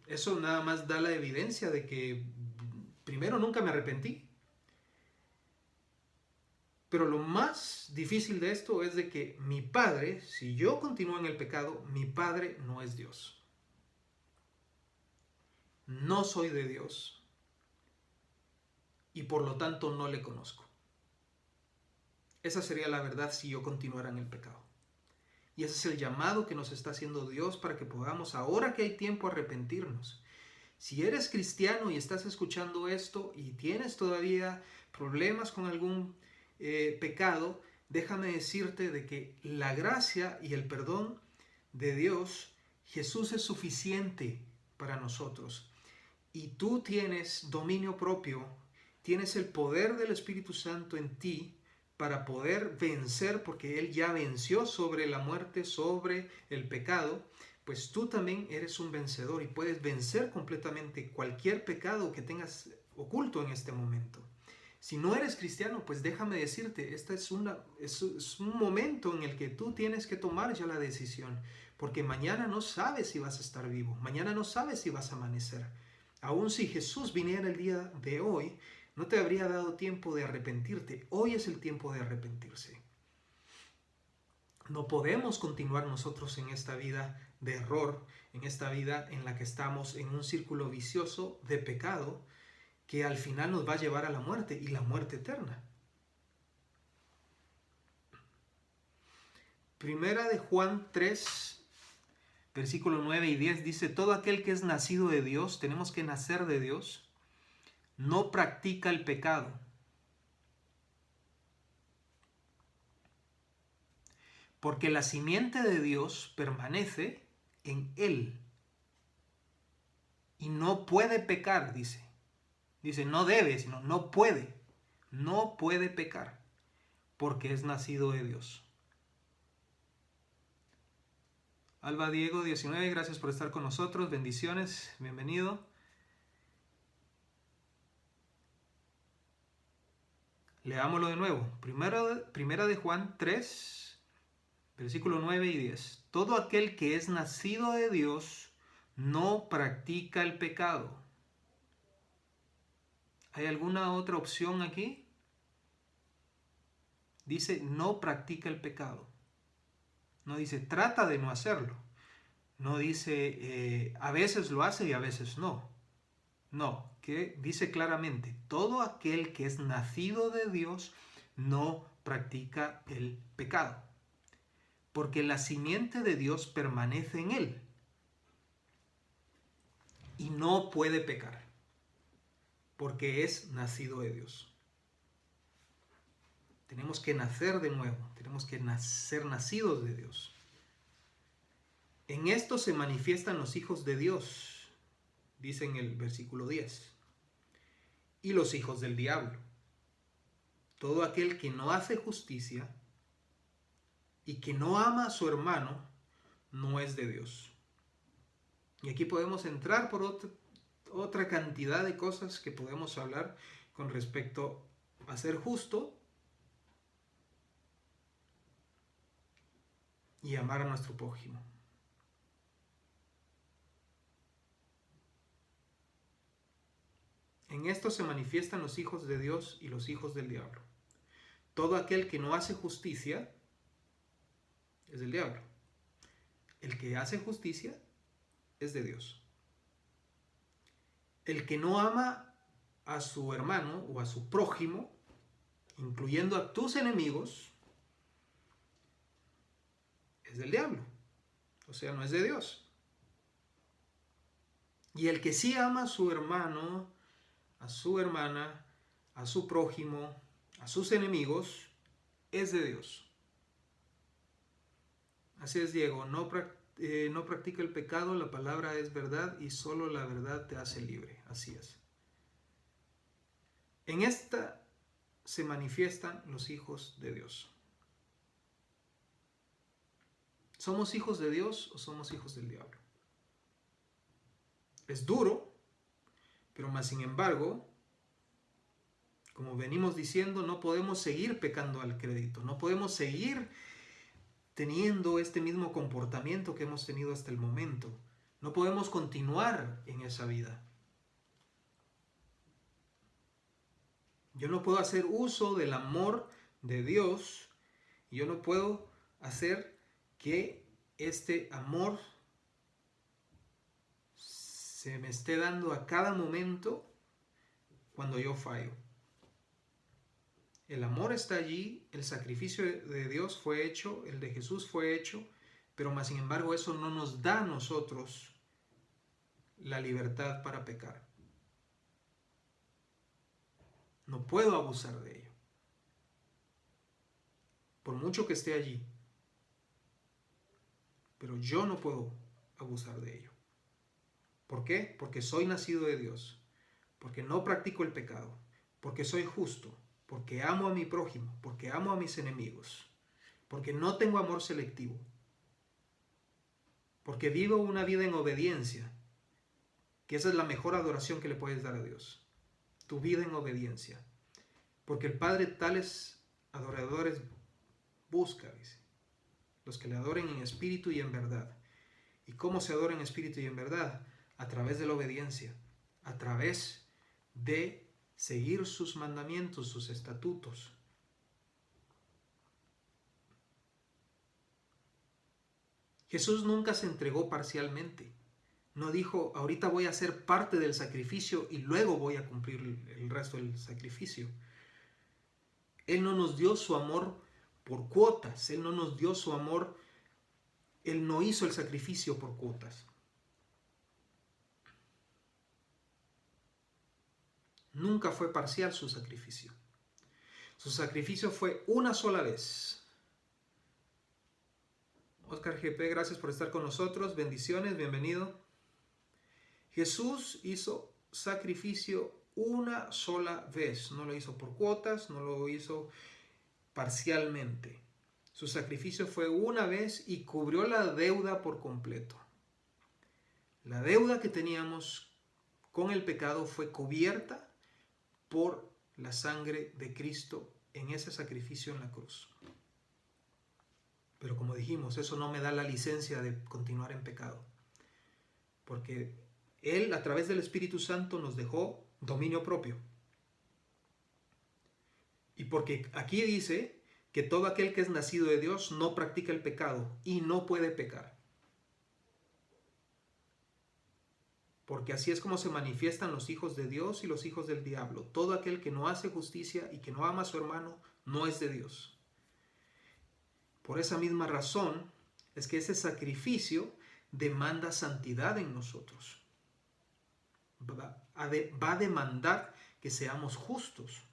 eso nada más da la evidencia de que primero nunca me arrepentí. Pero lo más difícil de esto es de que mi Padre, si yo continúo en el pecado, mi Padre no es Dios. No soy de Dios y por lo tanto no le conozco. Esa sería la verdad si yo continuara en el pecado. Y ese es el llamado que nos está haciendo Dios para que podamos, ahora que hay tiempo, arrepentirnos. Si eres cristiano y estás escuchando esto y tienes todavía problemas con algún pecado, déjame decirte de que la gracia y el perdón de Dios, Jesús es suficiente para nosotros. Y tú tienes dominio propio, tienes el poder del Espíritu Santo en ti para poder vencer, porque Él ya venció sobre la muerte, sobre el pecado, pues tú también eres un vencedor y puedes vencer completamente cualquier pecado que tengas oculto en este momento. Si no eres cristiano, pues déjame decirte, este es un momento en el que tú tienes que tomar ya la decisión, porque mañana no sabes si vas a estar vivo, mañana no sabes si vas a amanecer. Aun si Jesús viniera el día de hoy, no te habría dado tiempo de arrepentirte. Hoy es el tiempo de arrepentirse. No podemos continuar nosotros en esta vida de error, en esta vida en la que estamos en un círculo vicioso de pecado que al final nos va a llevar a la muerte y la muerte eterna. Primera de Juan 3, versículo 9 y 10 dice: todo aquel que es nacido de Dios, tenemos que nacer de Dios, no practica el pecado, porque la simiente de Dios permanece en él y no puede pecar, dice. Dice, no debe, sino no puede. No puede pecar porque es nacido de Dios. Alba Diego 19, gracias por estar con nosotros. Bendiciones, bienvenido. Leámoslo de nuevo. Primera de Juan 3, versículo 9 y 10. Todo aquel que es nacido de Dios no practica el pecado. ¿Hay alguna otra opción aquí? Dice, no practica el pecado. No dice, trata de no hacerlo. No dice, a veces lo hace y a veces no. No, que dice claramente, todo aquel que es nacido de Dios no practica el pecado. Porque la simiente de Dios permanece en él. Y no puede pecar. Porque es nacido de Dios. Tenemos que nacer de nuevo. Tenemos que ser nacidos de Dios. En esto se manifiestan los hijos de Dios, dice en el versículo 10, y los hijos del diablo. Todo aquel que no hace justicia y que no ama a su hermano, no es de Dios. Y aquí podemos entrar por otra cantidad de cosas que podemos hablar con respecto a ser justo y amar a nuestro prójimo. En esto se manifiestan los hijos de Dios y los hijos del diablo. Todo aquel que no hace justicia es del diablo. El que hace justicia es de Dios. El que no ama a su hermano o a su prójimo, incluyendo a tus enemigos, es del diablo. O sea, no es de Dios. Y el que sí ama a su hermano, a su hermana, a su prójimo, a sus enemigos, es de Dios. Así es, Diego, no practica el pecado, la palabra es verdad y solo la verdad te hace libre. Así es. En esta se manifiestan los hijos de Dios. ¿Somos hijos de Dios o somos hijos del diablo? Es duro, pero más sin embargo, como venimos diciendo, no podemos seguir pecando al crédito, no podemos seguir teniendo este mismo comportamiento que hemos tenido hasta el momento. No podemos continuar en esa vida. Yo no puedo hacer uso del amor de Dios. Yo no puedo hacer que este amor se me esté dando a cada momento cuando yo fallo. El amor está allí, el sacrificio de Dios fue hecho, el de Jesús fue hecho, pero más sin embargo eso no nos da a nosotros la libertad para pecar. No puedo abusar de ello. Por mucho que esté allí. Pero yo no puedo abusar de ello. ¿Por qué? Porque soy nacido de Dios. Porque no practico el pecado. Porque soy justo. Porque amo a mi prójimo. Porque amo a mis enemigos. Porque no tengo amor selectivo. Porque vivo una vida en obediencia. Que esa es la mejor adoración que le puedes dar a Dios. Tu vida en obediencia. Porque el Padre tales adoradores busca, dice. Los que le adoren en espíritu y en verdad. ¿Y cómo se adora en espíritu y en verdad? A través de la obediencia. A través de seguir sus mandamientos, sus estatutos. Jesús nunca se entregó parcialmente. No dijo, ahorita voy a ser parte del sacrificio y luego voy a cumplir el resto del sacrificio. Él no nos dio su amor por cuotas. Él no nos dio su amor. Él no hizo el sacrificio por cuotas. Nunca fue parcial su sacrificio. Su sacrificio fue una sola vez. Oscar GP, gracias por estar con nosotros. Bendiciones, bienvenido. Jesús hizo sacrificio una sola vez. No lo hizo por cuotas, no lo hizo parcialmente. Su sacrificio fue una vez y cubrió la deuda por completo. La deuda que teníamos con el pecado fue cubierta por la sangre de Cristo en ese sacrificio en la cruz. Pero como dijimos, eso no me da la licencia de continuar en pecado. Porque Él, a través del Espíritu Santo, nos dejó dominio propio. Y porque aquí dice que todo aquel que es nacido de Dios no practica el pecado y no puede pecar. Porque así es como se manifiestan los hijos de Dios y los hijos del diablo. Todo aquel que no hace justicia y que no ama a su hermano no es de Dios. Por esa misma razón es que ese sacrificio demanda santidad en nosotros. Va a demandar que seamos justos.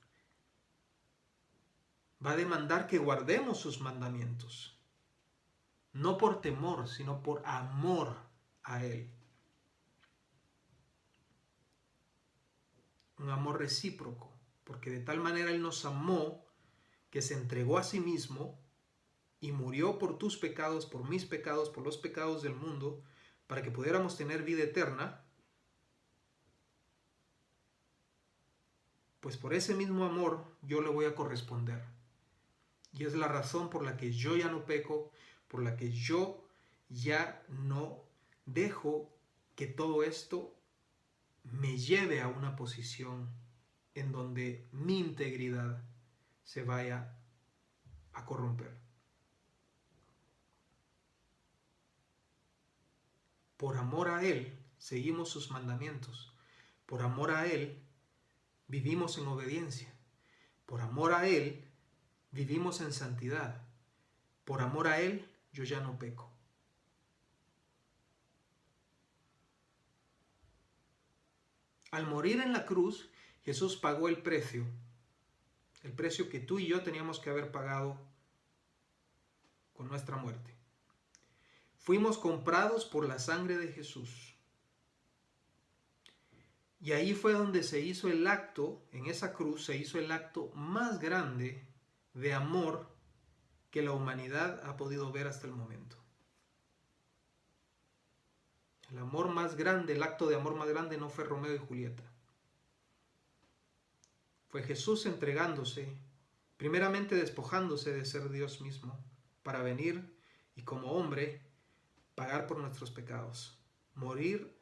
Va a demandar que guardemos sus mandamientos. No por temor, sino por amor a Él. Un amor recíproco, porque de tal manera Él nos amó que se entregó a sí mismo y murió por tus pecados, por mis pecados, por los pecados del mundo, para que pudiéramos tener vida eterna. Pues por ese mismo amor yo le voy a corresponder. Y es la razón por la que yo ya no peco, por la que yo ya no dejo que todo esto me lleve a una posición en donde mi integridad se vaya a corromper. Por amor a Él seguimos sus mandamientos. Por amor a Él vivimos en obediencia. Por amor a Él vivimos en santidad. Por amor a Él yo ya no peco. Al morir en la cruz, Jesús pagó el precio que tú y yo teníamos que haber pagado con nuestra muerte. Fuimos comprados por la sangre de Jesús. Y ahí fue donde se hizo el acto, en esa cruz se hizo el acto más grande de amor que la humanidad ha podido ver hasta el momento. El amor más grande, el acto de amor más grande no fue Romeo y Julieta. Fue Jesús entregándose, primeramente despojándose de ser Dios mismo, para venir y como hombre pagar por nuestros pecados, morir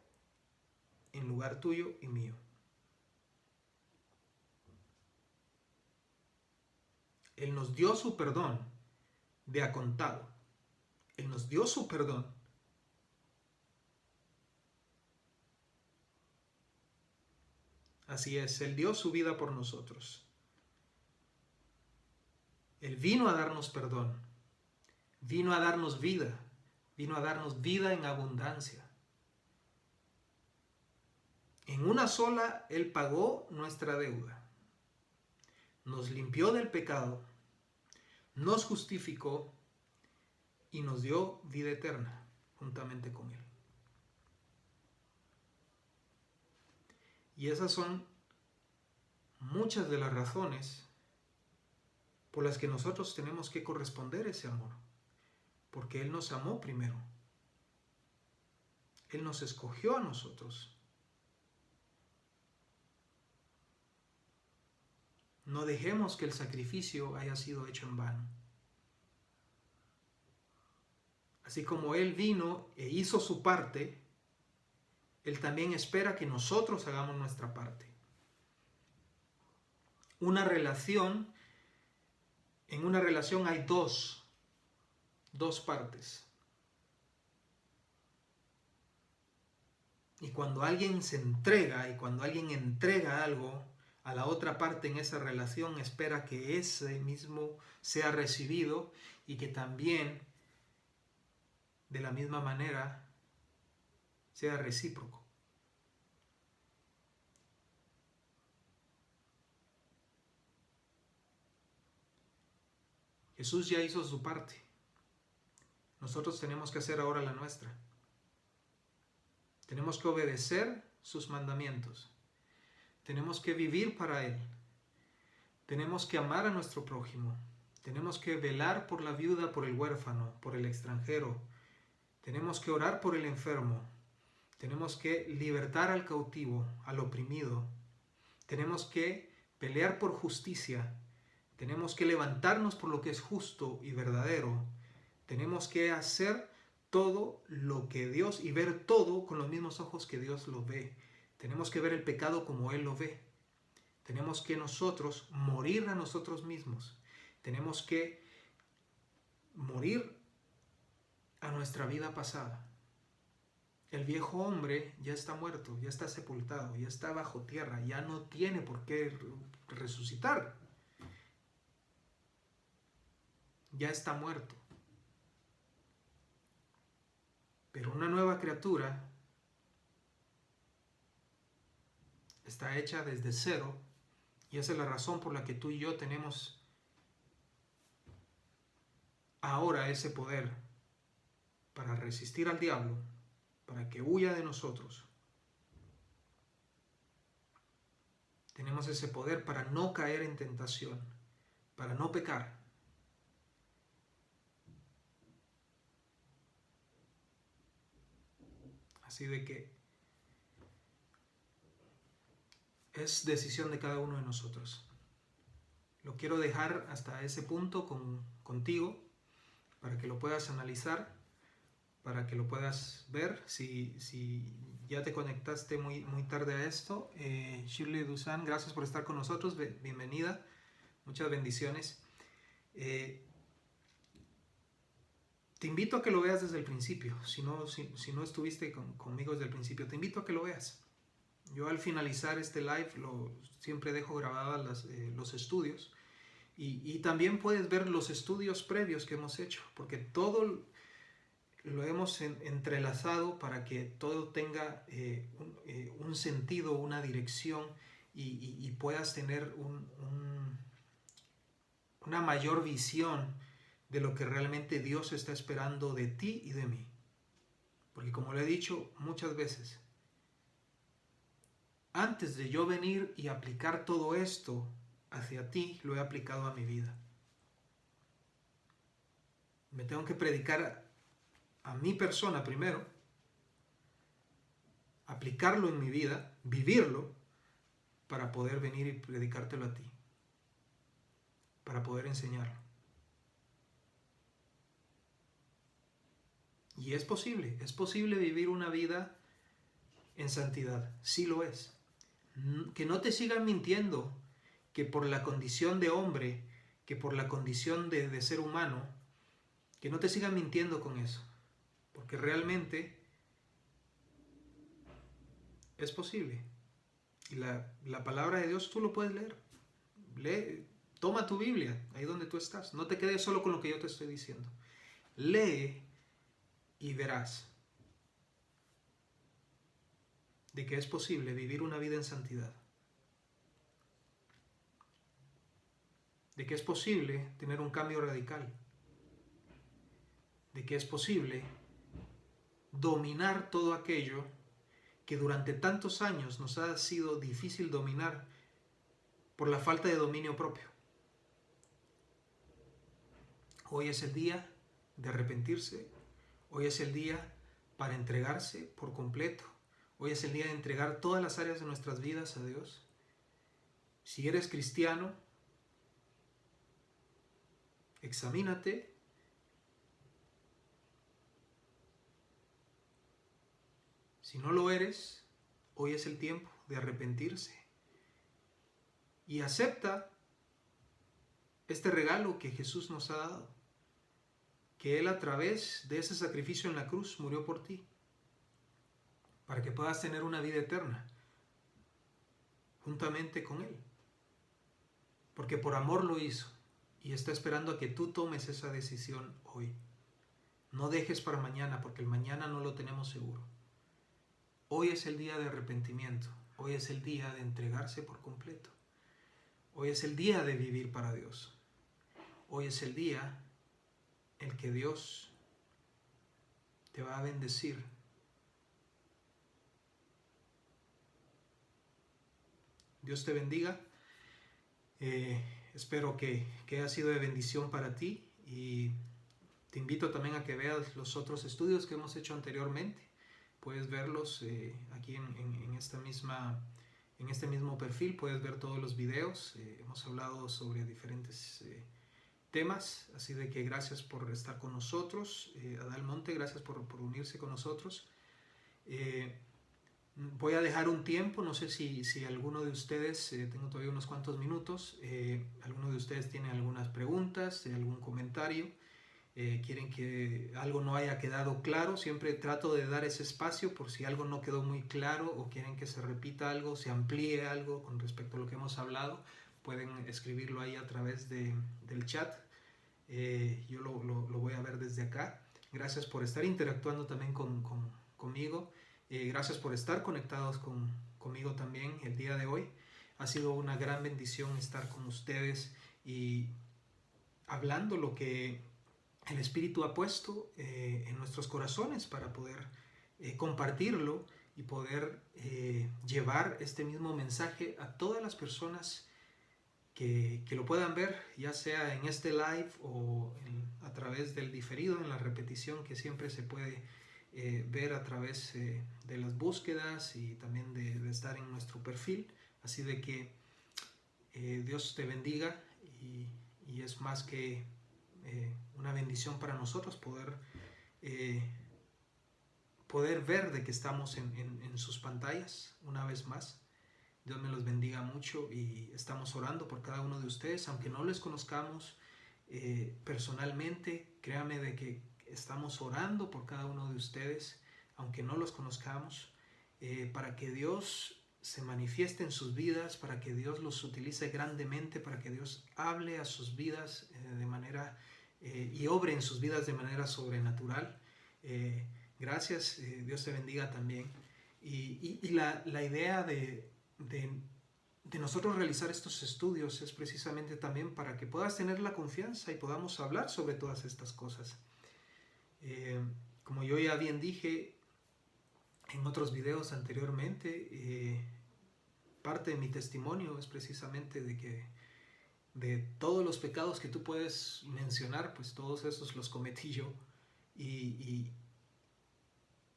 en lugar tuyo y mío. Él nos dio su perdón de a contado. Él nos dio su perdón. Así es, Él dio su vida por nosotros. Él vino a darnos perdón. Vino a darnos vida. Vino a darnos vida en abundancia. En una sola Él pagó nuestra deuda, nos limpió del pecado, nos justificó y nos dio vida eterna juntamente con Él. Y esas son muchas de las razones por las que nosotros tenemos que corresponder ese amor, porque Él nos amó primero. Él nos escogió a nosotros. No dejemos que el sacrificio haya sido hecho en vano. Así como Él vino e hizo su parte, Él también espera que nosotros hagamos nuestra parte. En una relación hay dos partes. Y cuando alguien se entrega y cuando alguien entrega algo a la otra parte en esa relación, espera que ese mismo sea recibido y que también de la misma manera sea recíproco. Jesús ya hizo su parte. Nosotros tenemos que hacer ahora la nuestra. Tenemos que obedecer sus mandamientos. Tenemos que vivir para Él. Tenemos que amar a nuestro prójimo. Tenemos que velar por la viuda, por el huérfano, por el extranjero. Tenemos que orar por el enfermo. Tenemos que libertar al cautivo, al oprimido. Tenemos que pelear por justicia. Tenemos que levantarnos por lo que es justo y verdadero. Tenemos que hacer todo lo que Dios y ver todo con los mismos ojos que Dios lo ve. Tenemos que ver el pecado como Él lo ve. Tenemos que nosotros morir a nosotros mismos. Tenemos que morir a nuestra vida pasada. El viejo hombre ya está muerto, ya está sepultado, ya está bajo tierra, ya no tiene por qué resucitar. Ya está muerto. Pero una nueva criatura está hecha desde cero y esa es la razón por la que tú y yo tenemos ahora ese poder para resistir al diablo, para que huya de nosotros. Tenemos ese poder para no caer en tentación, para no pecar. Así de que es decisión de cada uno de nosotros. Lo quiero dejar hasta ese punto contigo para que lo puedas analizar, para que lo puedas ver. Si ya te conectaste muy tarde a esto, Shirley Dusan, gracias por estar con nosotros, bienvenida, muchas bendiciones. Te invito a que lo veas desde el principio. Si no estuviste conmigo desde el principio, te invito a que lo veas. Yo al finalizar este live siempre dejo grabadas los estudios y también puedes ver los estudios previos que hemos hecho, porque todo lo hemos entrelazado para que todo tenga un sentido, una dirección y puedas tener una mayor visión de lo que realmente Dios está esperando de ti y de mí. Porque como lo he dicho muchas veces, antes de yo venir y aplicar todo esto hacia ti, lo he aplicado a mi vida. Me tengo que predicar a mi persona primero, aplicarlo en mi vida, vivirlo, para poder venir y predicártelo a ti, para poder enseñarlo. Y es posible vivir una vida en santidad, sí lo es. Que no te sigan mintiendo que por la condición de hombre, que por la condición de ser humano, que no te sigan mintiendo con eso, porque realmente es posible. Y la palabra de Dios tú lo puedes leer. Lee, toma tu Biblia, ahí donde tú estás. No te quedes solo con lo que yo te estoy diciendo. Lee y verás. de que es posible vivir una vida en santidad, de que es posible tener un cambio radical, de que es posible dominar todo aquello que durante tantos años nos ha sido difícil dominar por la falta de dominio propio. Hoy es el día de arrepentirse, hoy es el día para entregarse por completo, hoy es el día de entregar todas las áreas de nuestras vidas a Dios. Si eres cristiano, examínate. Si no lo eres, hoy es el tiempo de arrepentirse y acepta este regalo que Jesús nos ha dado, que Él a través de ese sacrificio en la cruz murió por ti, para que puedas tener una vida eterna juntamente con Él, porque por amor lo hizo y está esperando a que tú tomes esa decisión hoy. No dejes para mañana, porque el mañana no lo tenemos seguro. Hoy es el día de arrepentimiento, hoy es el día de entregarse por completo, hoy es el día de vivir para Dios, hoy es el día en el que Dios te va a bendecir. Dios te bendiga. Espero que haya sido de bendición para ti y te invito también a que veas los otros estudios que hemos hecho anteriormente. Puedes verlos aquí en este mismo perfil, puedes ver todos los videos. Hemos hablado sobre diferentes temas, así de que gracias por estar con nosotros. Adal Monte, gracias por unirse con nosotros. Voy a dejar un tiempo, no sé si alguno de ustedes, tengo todavía unos cuantos minutos, alguno de ustedes tiene algunas preguntas, algún comentario, quieren que algo no haya quedado claro. Siempre trato de dar ese espacio por si algo no quedó muy claro o quieren que se repita algo, se amplíe algo con respecto a lo que hemos hablado. Pueden escribirlo ahí a través del chat. Yo lo voy a ver desde acá. Gracias por estar interactuando también conmigo. Gracias por estar conectados conmigo también el día de hoy. Ha sido una gran bendición estar con ustedes y hablando lo que el Espíritu ha puesto en nuestros corazones para poder compartirlo y poder llevar este mismo mensaje a todas las personas que lo puedan ver, ya sea en este live o a través del diferido, en la repetición que siempre se puede ver a través de las búsquedas y también de estar en nuestro perfil. Así de que Dios te bendiga y es más que una bendición para nosotros poder ver de que estamos en sus pantallas una vez más. Dios me los bendiga mucho y estamos orando por cada uno de ustedes, aunque no les conozcamos personalmente. Créame de que estamos orando por cada uno de ustedes, aunque no los conozcamos, para que Dios se manifieste en sus vidas, para que Dios los utilice grandemente, para que Dios hable a sus vidas de manera y obre en sus vidas de manera sobrenatural. Gracias, Dios te bendiga también. Y la idea de nosotros realizar estos estudios es precisamente también para que puedas tener la confianza y podamos hablar sobre todas estas cosas. Como yo ya bien dije en otros videos anteriormente, parte de mi testimonio es precisamente de que de todos los pecados que tú puedes mencionar, pues todos esos los cometí yo,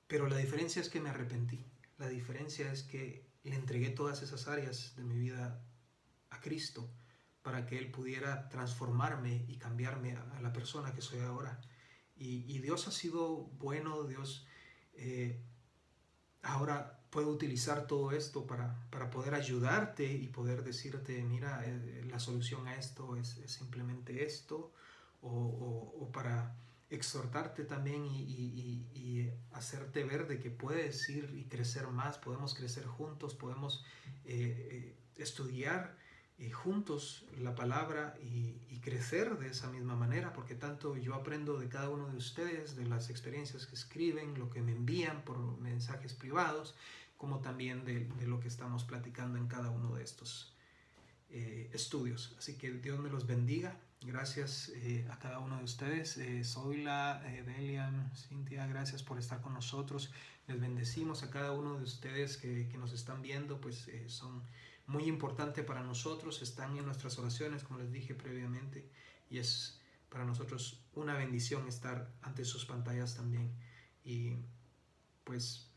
pero la diferencia es que me arrepentí. La diferencia es que le entregué todas esas áreas de mi vida a Cristo para que Él pudiera transformarme y cambiarme a la persona que soy ahora. Y Dios ha sido bueno. Dios ahora puede utilizar todo esto para poder ayudarte y poder decirte, mira, la solución a esto es simplemente esto, o para exhortarte también y hacerte ver de que puedes ir y crecer más, podemos crecer juntos, podemos estudiar juntos la palabra y crecer de esa misma manera, porque tanto yo aprendo de cada uno de ustedes, de las experiencias que escriben, lo que me envían por mensajes privados, como también de lo que estamos platicando en cada uno de estos estudios. Así que Dios me los bendiga. Gracias a cada uno de ustedes. Zoila, Delian, Cintia, gracias por estar con nosotros. Les bendecimos a cada uno de ustedes que nos están viendo, pues son muy importantes para nosotros, están en nuestras oraciones, como les dije previamente, y es para nosotros una bendición estar ante sus pantallas también. Y pues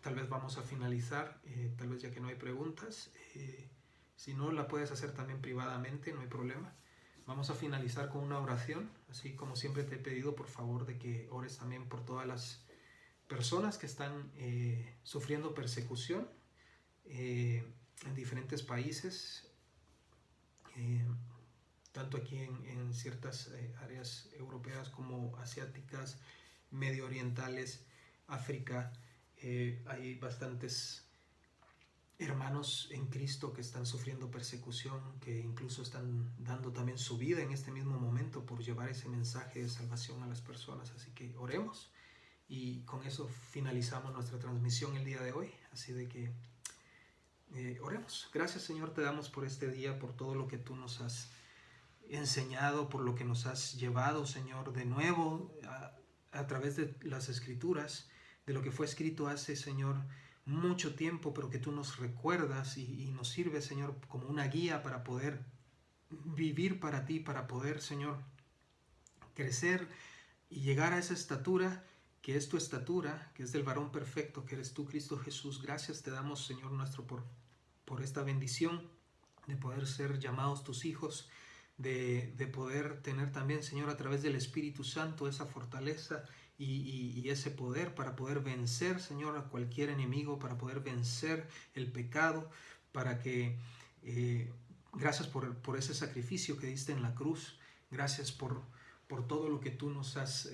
tal vez vamos a finalizar, tal vez ya que no hay preguntas. Si no, la puedes hacer también privadamente, no hay problema. Vamos a finalizar con una oración, así como siempre te he pedido, por favor, de que ores también por todas las personas que están sufriendo persecución en diferentes países, tanto aquí en ciertas áreas europeas como asiáticas, medio orientales, África. Hay bastantes hermanos en Cristo que están sufriendo persecución, que incluso están dando también su vida en este mismo momento por llevar ese mensaje de salvación a las personas. Así que oremos, y con eso finalizamos nuestra transmisión el día de hoy. Así de que oremos. Gracias, Señor, te damos por este día, por todo lo que tú nos has enseñado, por lo que nos has llevado, Señor, de nuevo a través de las Escrituras, de lo que fue escrito hace, Señor, mucho tiempo, pero que tú nos recuerdas y nos sirve, Señor, como una guía para poder vivir para ti, para poder, Señor, crecer y llegar a esa estatura que es tu estatura, que es del varón perfecto, que eres tú, Cristo Jesús. Gracias te damos, Señor nuestro, por esta bendición de poder ser llamados tus hijos, de poder tener también, Señor, a través del Espíritu Santo esa fortaleza y ese poder para poder vencer, Señor, a cualquier enemigo, para poder vencer el pecado, para que gracias por ese sacrificio que diste en la cruz. Gracias por todo lo que tú nos has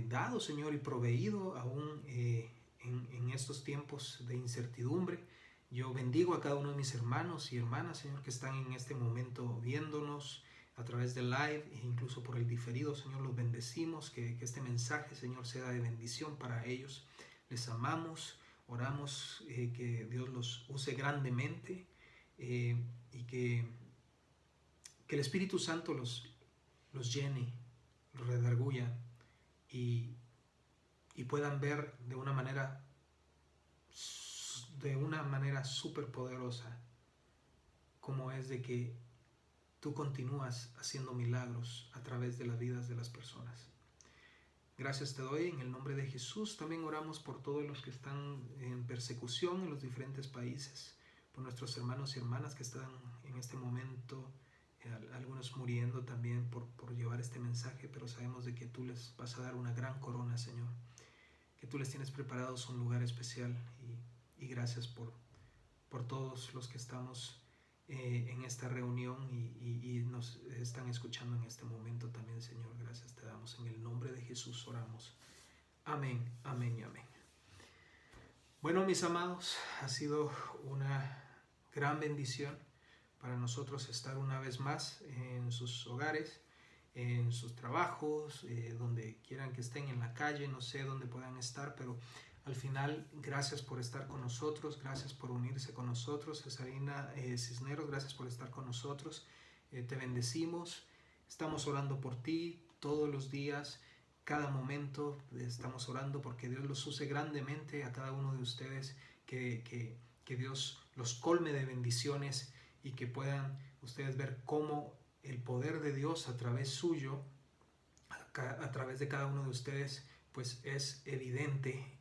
dado, Señor, y proveído aún en estos tiempos de incertidumbre. Yo bendigo a cada uno de mis hermanos y hermanas, Señor, que están en este momento viéndonos a través del live e incluso por el diferido. Señor, los bendecimos, que este mensaje, Señor, sea de bendición para ellos. Les amamos, oramos que Dios los use grandemente y que el Espíritu Santo los llene, los redarguya y puedan ver de una manera súper poderosa como es de que tú continúas haciendo milagros a través de las vidas de las personas. Gracias te doy en el nombre de Jesús. También oramos por todos los que están en persecución en los diferentes países, por nuestros hermanos y hermanas que están en este momento, algunos muriendo también por llevar este mensaje, pero sabemos de que tú les vas a dar una gran corona, Señor, que tú les tienes preparados un lugar especial, y gracias por todos los que estamos en esta reunión y nos están escuchando en este momento también, Señor. Gracias te damos, en el nombre de Jesús oramos. Amén, amén y amén. Bueno, mis amados, ha sido una gran bendición para nosotros estar una vez más en sus hogares, en sus trabajos, donde quieran que estén, en la calle, no sé dónde puedan estar, pero al final, gracias por estar con nosotros, gracias por unirse con nosotros. Cesarina Cisneros, gracias por estar con nosotros. Te bendecimos, estamos orando por ti todos los días, cada momento estamos orando porque Dios los use grandemente a cada uno de ustedes, que Dios los colme de bendiciones y que puedan ustedes ver cómo el poder de Dios a través suyo, a través de cada uno de ustedes, pues es evidente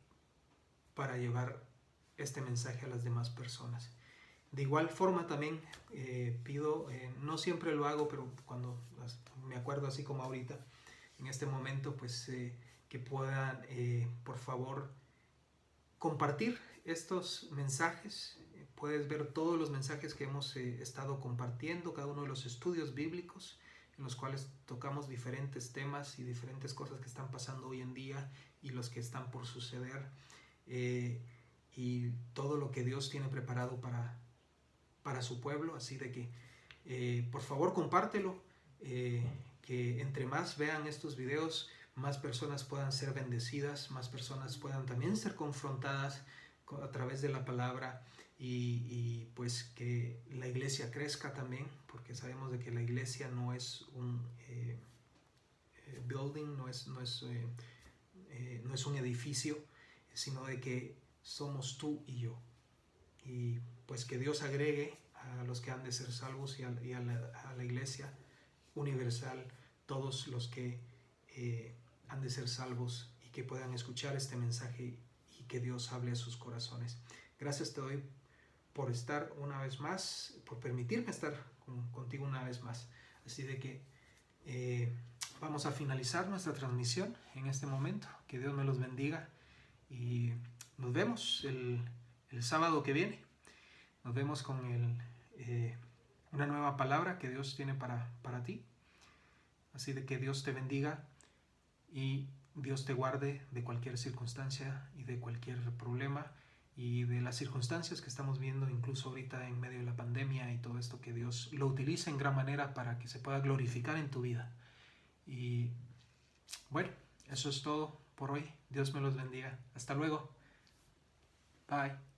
para llevar este mensaje a las demás personas. De igual forma también pido, no siempre lo hago, pero cuando me acuerdo, así como ahorita, en este momento, pues que puedan, por favor, compartir estos mensajes. Puedes ver todos los mensajes que hemos estado compartiendo, cada uno de los estudios bíblicos en los cuales tocamos diferentes temas y diferentes cosas que están pasando hoy en día y los que están por suceder, y todo lo que Dios tiene preparado para su pueblo. Así de que por favor compártelo, que entre más vean estos videos, más personas puedan ser bendecidas, más personas puedan también ser confrontadas a través de la palabra y pues que la iglesia crezca también, porque sabemos de que la iglesia no es un building, no es un edificio, sino de que somos tú y yo. Y pues que Dios agregue a los que han de ser salvos y a la iglesia universal todos los que han de ser salvos y que puedan escuchar este mensaje y que Dios hable a sus corazones. Gracias te doy por estar una vez más, por permitirme estar contigo una vez más. Así de que vamos a finalizar nuestra transmisión en este momento. Que Dios me los bendiga y nos vemos el sábado que viene. Nos vemos con una nueva palabra que Dios tiene para ti. Así de que Dios te bendiga y Dios te guarde de cualquier circunstancia y de cualquier problema y de las circunstancias que estamos viendo incluso ahorita en medio de la pandemia y todo esto, que Dios lo utilice en gran manera para que se pueda glorificar en tu vida. Y bueno, eso es todo por hoy. Dios me los bendiga. Hasta luego. Bye.